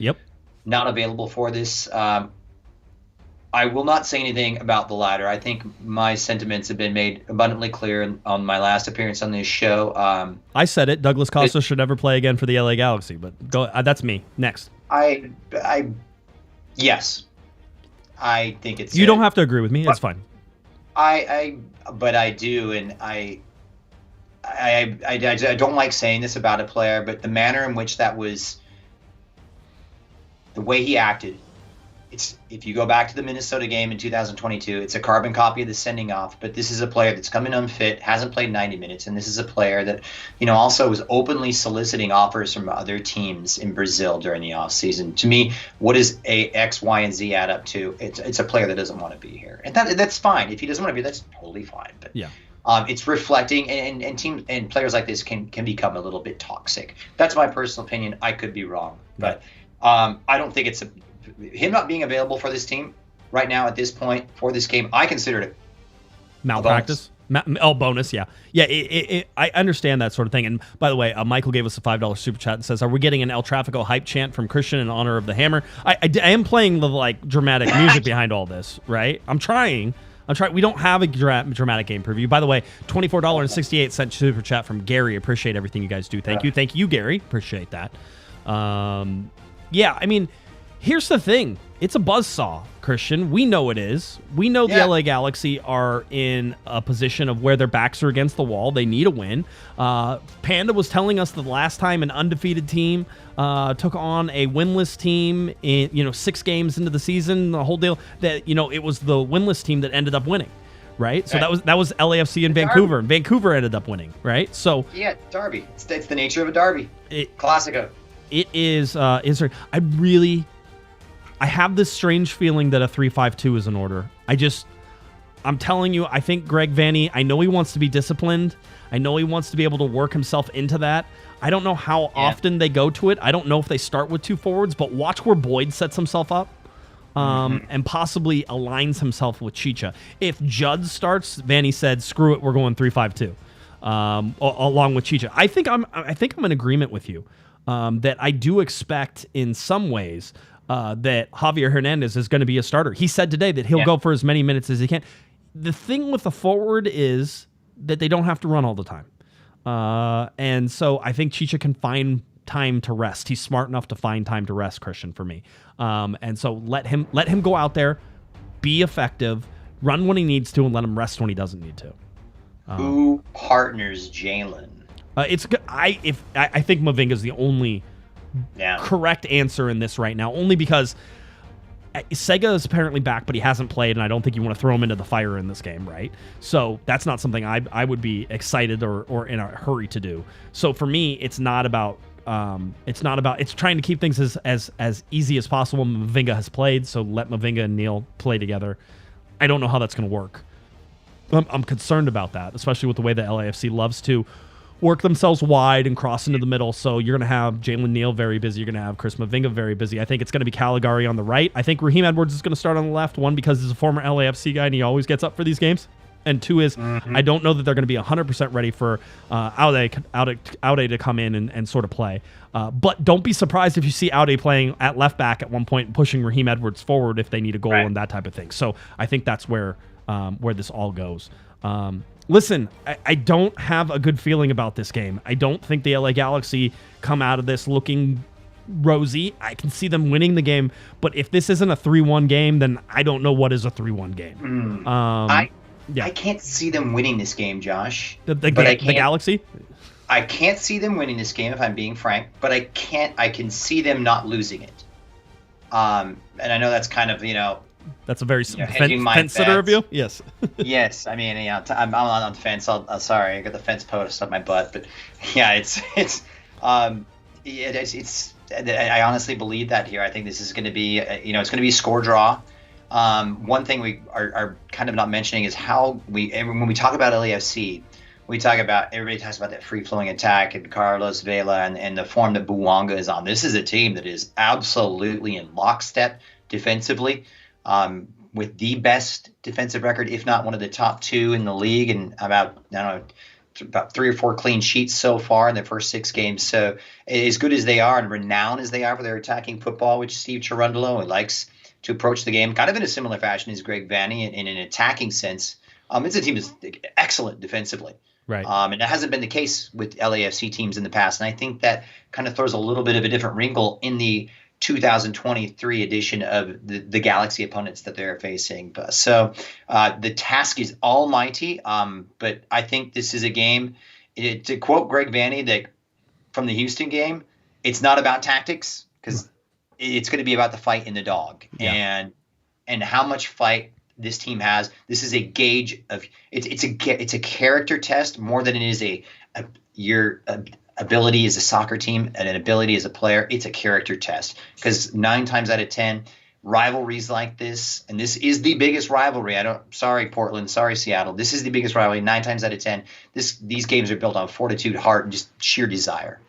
not available for this. I will not say anything about the latter. I think my sentiments have been made abundantly clear on my last appearance on this show. I said it. Douglas Costa should never play again for the LA Galaxy, but go. That's me. Next. Yes. I think it's... You don't have to agree with me. It's fine. But I do, and I don't like saying this about a player, but the manner in which that was... The way he acted, if you go back to the Minnesota game in 2022, it's a carbon copy of the sending off, but this is a player that's come in unfit, hasn't played 90 minutes, and this is a player that, also was openly soliciting offers from other teams in Brazil during the offseason. To me, what does a X, Y, and Z add up to? It's a player that doesn't want to be here. And that's fine. If he doesn't want to be, that's totally fine. But it's reflecting, and teams and players like this can become a little bit toxic. That's my personal opinion. I could be wrong, but I don't think it's him not being available for this team right now at this point for this game. I consider it malpractice. Bonus, yeah. I understand that sort of thing. And by the way, Michael gave us a $5 super chat and says, "Are we getting an El Trafico hype chant from Christian in honor of the hammer?" I am playing the dramatic music behind all this, right? I'm trying. We don't have a dramatic game preview. By the way, $24.68 super chat from Gary. Appreciate everything you guys do. Thank you, Gary. Appreciate that. Here's the thing. It's a buzzsaw, Christian. We know it is. We know the LA Galaxy are in a position of where their backs are against the wall. They need a win. Panda was telling us the last time an undefeated team took on a winless team in 6 games into the season, the whole deal, that it was the winless team that ended up winning. Right? So that was LAFC in Vancouver, and Vancouver ended up winning, right? So derby. It's the nature of a derby. Classico. It is I have this strange feeling that a 3-5-2 is in order. I'm telling you, I think Greg Vanney, I know he wants to be disciplined. I know he wants to be able to work himself into that. I don't know how often they go to it. I don't know if they start with 2 forwards, but watch where Boyd sets himself up and possibly aligns himself with Chicha. If Judd starts, Vanney said, screw it, we're going 3-5-2 along with Chicha. I think I'm in agreement with you that I do expect in some ways that Javier Hernandez is going to be a starter. He said today that he'll go for as many minutes as he can. The thing with the forward is that they don't have to run all the time. And so I think Chicha can find time to rest. He's smart enough to find time to rest, Christian, for me. And so let him go out there, be effective, run when he needs to, and let him rest when he doesn't need to. Who partners Jalen? I think Mavinga's the only correct answer in this right now, only because Sega is apparently back, but he hasn't played, and I don't think you want to throw him into the fire in this game, right? So that's not something I would be excited or in a hurry to do. So for me, it's not about It's not about. It's trying to keep things as easy as possible. Mavinga has played, so let Mavinga and Neal play together. I don't know how that's going to work. I'm concerned about that, especially with the way the LAFC loves to work themselves wide and cross into the middle. So you're going to have Jalen Neal very busy. You're going to have Chris Mavinga very busy. I think it's going to be Caligari on the right. I think Raheem Edwards is going to start on the left. One, because he's a former LAFC guy and he always gets up for these games. And two is, I don't know that they're going to be 100% ready for Aude to come in and sort of play. But don't be surprised if you see Aude playing at left back at one point and pushing Raheem Edwards forward if they need a goal and that type of thing. So I think that's where this all goes. Listen, I don't have a good feeling about this game. I don't think the LA Galaxy come out of this looking rosy. I can see them winning the game. But if this isn't a 3-1 game, then I don't know what is a 3-1 game. I can't see them winning this game, Josh. The Galaxy? I can't see them winning this game, if I'm being frank, but I can see them not losing it. And I know that's kind of, that's a very fence-sitter of you? Yes. Yes. I mean, I'm on the fence. Sorry, I got the fence post up my butt. But, yeah, I honestly believe that here. I think this is going to be, it's going to be a score draw. One thing we are kind of not mentioning is how when we talk about LAFC, everybody talks about that free-flowing attack and Carlos Vela and the form that Bouanga is on. This is a team that is absolutely in lockstep defensively, with the best defensive record, if not one of the top two in the league, and about 3 or 4 clean sheets so far in the first 6 games. So as good as they are and renowned as they are for their attacking football, which Steve Cherundolo likes to approach the game kind of in a similar fashion as Greg Vanney in an attacking sense. It's a team that's excellent defensively. Right. And it hasn't been the case with LAFC teams in the past. And I think that kind of throws a little bit of a different wrinkle in the 2023 edition of the Galaxy opponents that they're facing. So the task is almighty. But I think this is a game, to quote Greg Vanney, that from the Houston game, it's not about tactics, because it's going to be about the fight in the dog, and how much fight this team has. This is a gauge of it's a character test more than it is your ability as a soccer team and an ability as a player. It's a character test, because 9 times out of 10 rivalries like this, and this is the biggest rivalry. Sorry Portland, sorry Seattle. This is the biggest rivalry. 9 times out of 10, these games are built on fortitude, heart, and just sheer desire.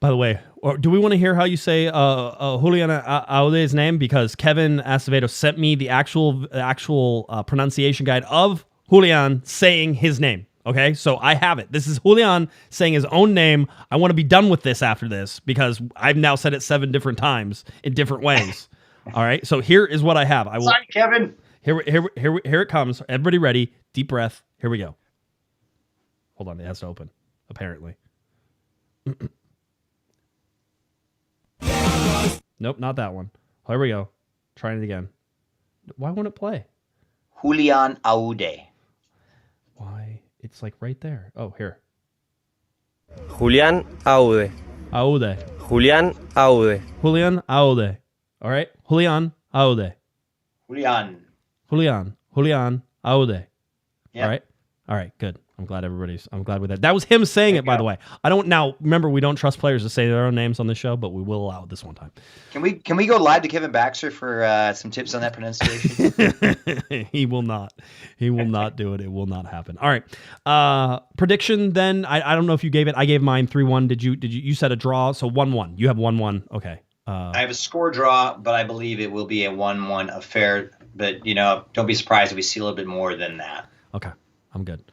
By the way, do we want to hear how you say Julian Aude's name? Because Kevin Acevedo sent me the actual pronunciation guide of Julian saying his name. Okay, so I have it. This is Julian saying his own name. I want to be done with this after this, because I've now said it 7 different times in different ways. All right, so here is what I have. Sorry, Kevin. Here it comes. Everybody ready? Deep breath. Here we go. Hold on, it has to open, apparently. Nope, not that one. Here we go. Trying it again. Why won't it play? Julian Aude. Why? It's like right there. Oh, here. Julian Aude. Aude. Julian Aude. Julian Aude. All right. Julian Aude. Julian Aude. Yeah. All right. Good. I'm glad with that. That was him saying it, by the way. Remember, we don't trust players to say their own names on the show, but we will allow it this one time. Can we go live to Kevin Baxter for some tips on that pronunciation? He will not. He will not do it. It will not happen. All right. Prediction then. I don't know if you gave it. I gave mine 3-1. You said a draw, so 1-1. You have 1-1. Okay. I have a score draw, but I believe it will be a 1-1 affair. But, don't be surprised if we see a little bit more than that. Okay. I'm good.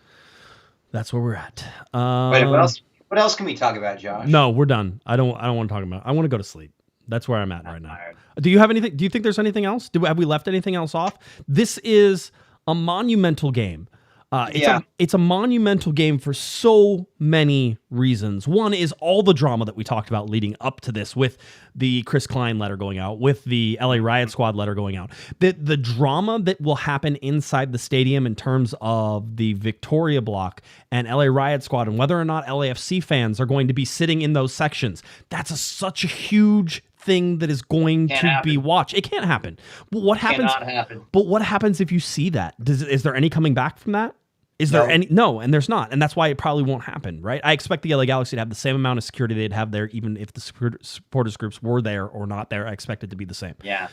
That's where we're at. Wait, what else can we talk about, Josh? No, we're done. I don't want to talk about it. I want to go to sleep. That's where I'm at right now. Do you have anything? Do you think there's anything else? Have we left anything else off? This is a monumental game. It's a monumental game for so many reasons. One is all the drama that we talked about leading up to this, with the Chris Klein letter going out, with the LA Riot Squad letter going out. The drama that will happen inside the stadium in terms of the Victoria block and LA Riot Squad, and whether or not LAFC fans are going to be sitting in those sections. That's such a huge thing that is going to be watched. It can't happen. But what happens? Cannot happen. But what happens if you see that? Is there any coming back from that? Is there any? No, and there's not. And that's why it probably won't happen, right? I expect the LA Galaxy to have the same amount of security they'd have there, even if the supporters groups were there or not there. I expect it to be the same. Yeah.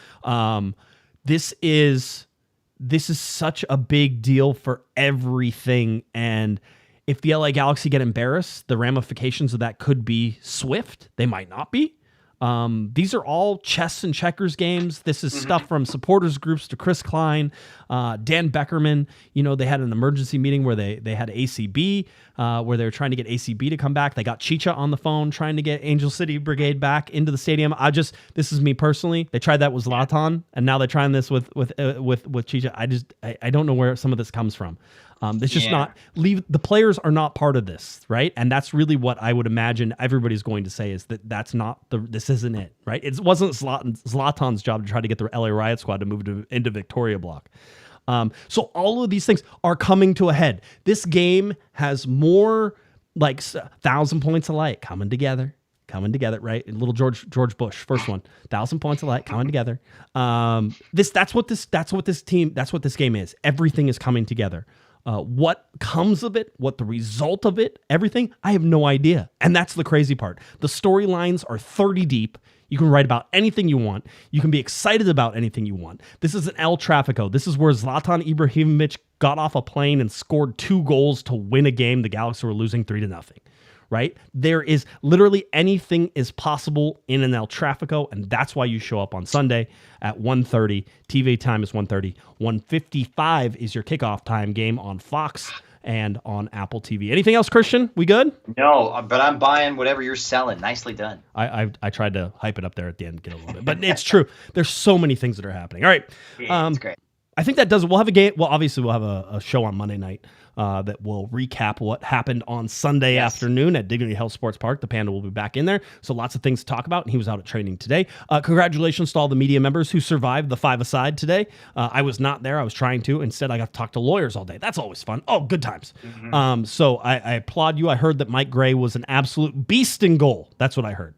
This is such a big deal for everything. And if the LA Galaxy get embarrassed, the ramifications of that could be swift. They might not be. These are all chess and checkers games. This is stuff from supporters groups to Chris Klein, Dan Beckerman. You know, they had an emergency meeting where they had ACB, where they were trying to get ACB to come back. They got Chicha on the phone trying to get Angel City Brigade back into the stadium. This is me personally. They tried that with Zlatan, and now they're trying this with Chicha. I don't know where some of this comes from. It's just not the players are not part of this, right? And that's really what I would imagine everybody's going to say is that's not this isn't it, right? It wasn't Zlatan's job to try to get the LA Riot Squad to move into Victoria Block. So all of these things are coming to a head. This game has more like 1,000 points of light coming together, right? Little George Bush, first one, 1,000 points of light coming together. That's what this game is. Everything is coming together. What comes of it, what the result of it, everything, I have no idea. And that's the crazy part. The storylines are 30 deep. You can write about anything you want. You can be excited about anything you want. This is an El Trafico. This is where Zlatan Ibrahimovic got off a plane and scored 2 goals to win a game the Galaxy were losing 3-0. Right? There is literally anything is possible in an El Trafico, and that's why you show up on Sunday at 1:30. TV time is 1:30. 1:55 is your kickoff time game on Fox and on Apple TV. Anything else, Christian? We good? No, but I'm buying whatever you're selling. Nicely done. I tried to hype it up there at the end, get a little bit, but it's true. There's so many things that are happening. All right. It's great. I think that does it. We'll have a game. Well, obviously, we'll have a show on Monday night that will recap what happened on Sunday afternoon at Dignity Health Sports Park. The Panda will be back in there. So lots of things to talk about. And he was out at training today. Congratulations to all the media members who survived the 5-a-side today. I was not there. I was trying to. Instead, I got to talk to lawyers all day. That's always fun. Oh, good times. So I applaud you. I heard that Mike Gray was an absolute beast in goal. That's what I heard.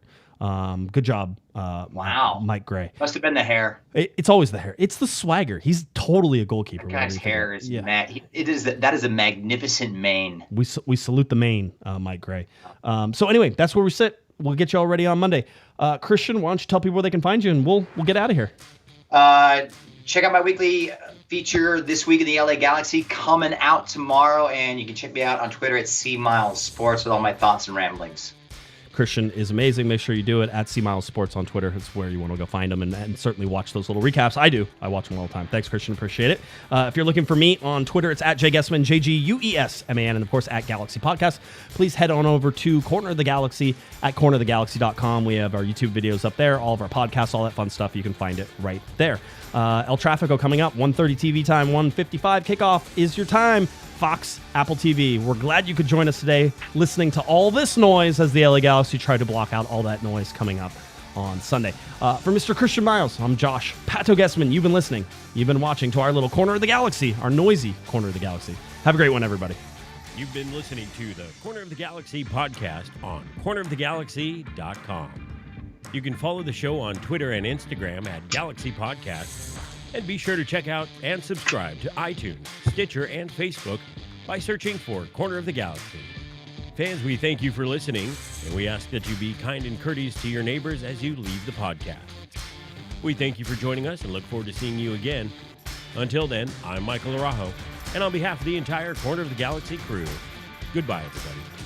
Good job. Wow. Mike Gray. Must have been the hair. It's always the hair. It's the swagger. He's totally a goalkeeper. That guy's hair is mad. That is a magnificent mane. We salute the mane, Mike Gray. So anyway, that's where we sit. We'll get you all ready on Monday. Christian, why don't you tell people where they can find you, and we'll get out of here. Check out my weekly feature this week in the LA Galaxy coming out tomorrow, and you can check me out on Twitter at C-Miles Sports with all my thoughts and ramblings. Christian is amazing. Make sure you do it at C-Miles Sports on Twitter. It's where you want to go find them and certainly watch those little recaps. I do. I watch them all the time. Thanks, Christian. Appreciate it. If you're looking for me on Twitter, it's at Guesman, JGUESMAN, and of course at Galaxy Podcast. Please head on over to Corner of the Galaxy at cornerofthegalaxy.com. We have our YouTube videos up there, all of our podcasts, all that fun stuff. You can find it right there. El Trafico coming up, 1:30 TV time, 1:55 kickoff is your time. Fox, Apple TV. We're glad you could join us today listening to all this noise as the LA Galaxy try to block out all that noise coming up on Sunday. For Mr. Christian Miles, I'm Josh Pato Guesman. You've been listening. You've been watching to our little Corner of the Galaxy, our noisy Corner of the Galaxy. Have a great one, everybody. You've been listening to the Corner of the Galaxy podcast on cornerofthegalaxy.com. You can follow the show on Twitter and Instagram at Galaxy Podcast. And be sure to check out and subscribe to iTunes, Stitcher, and Facebook by searching for Corner of the Galaxy. Fans, we thank you for listening, and we ask that you be kind and courteous to your neighbors as you leave the podcast. We thank you for joining us and look forward to seeing you again. Until then, I'm Michael Araujo, and on behalf of the entire Corner of the Galaxy crew, goodbye, everybody.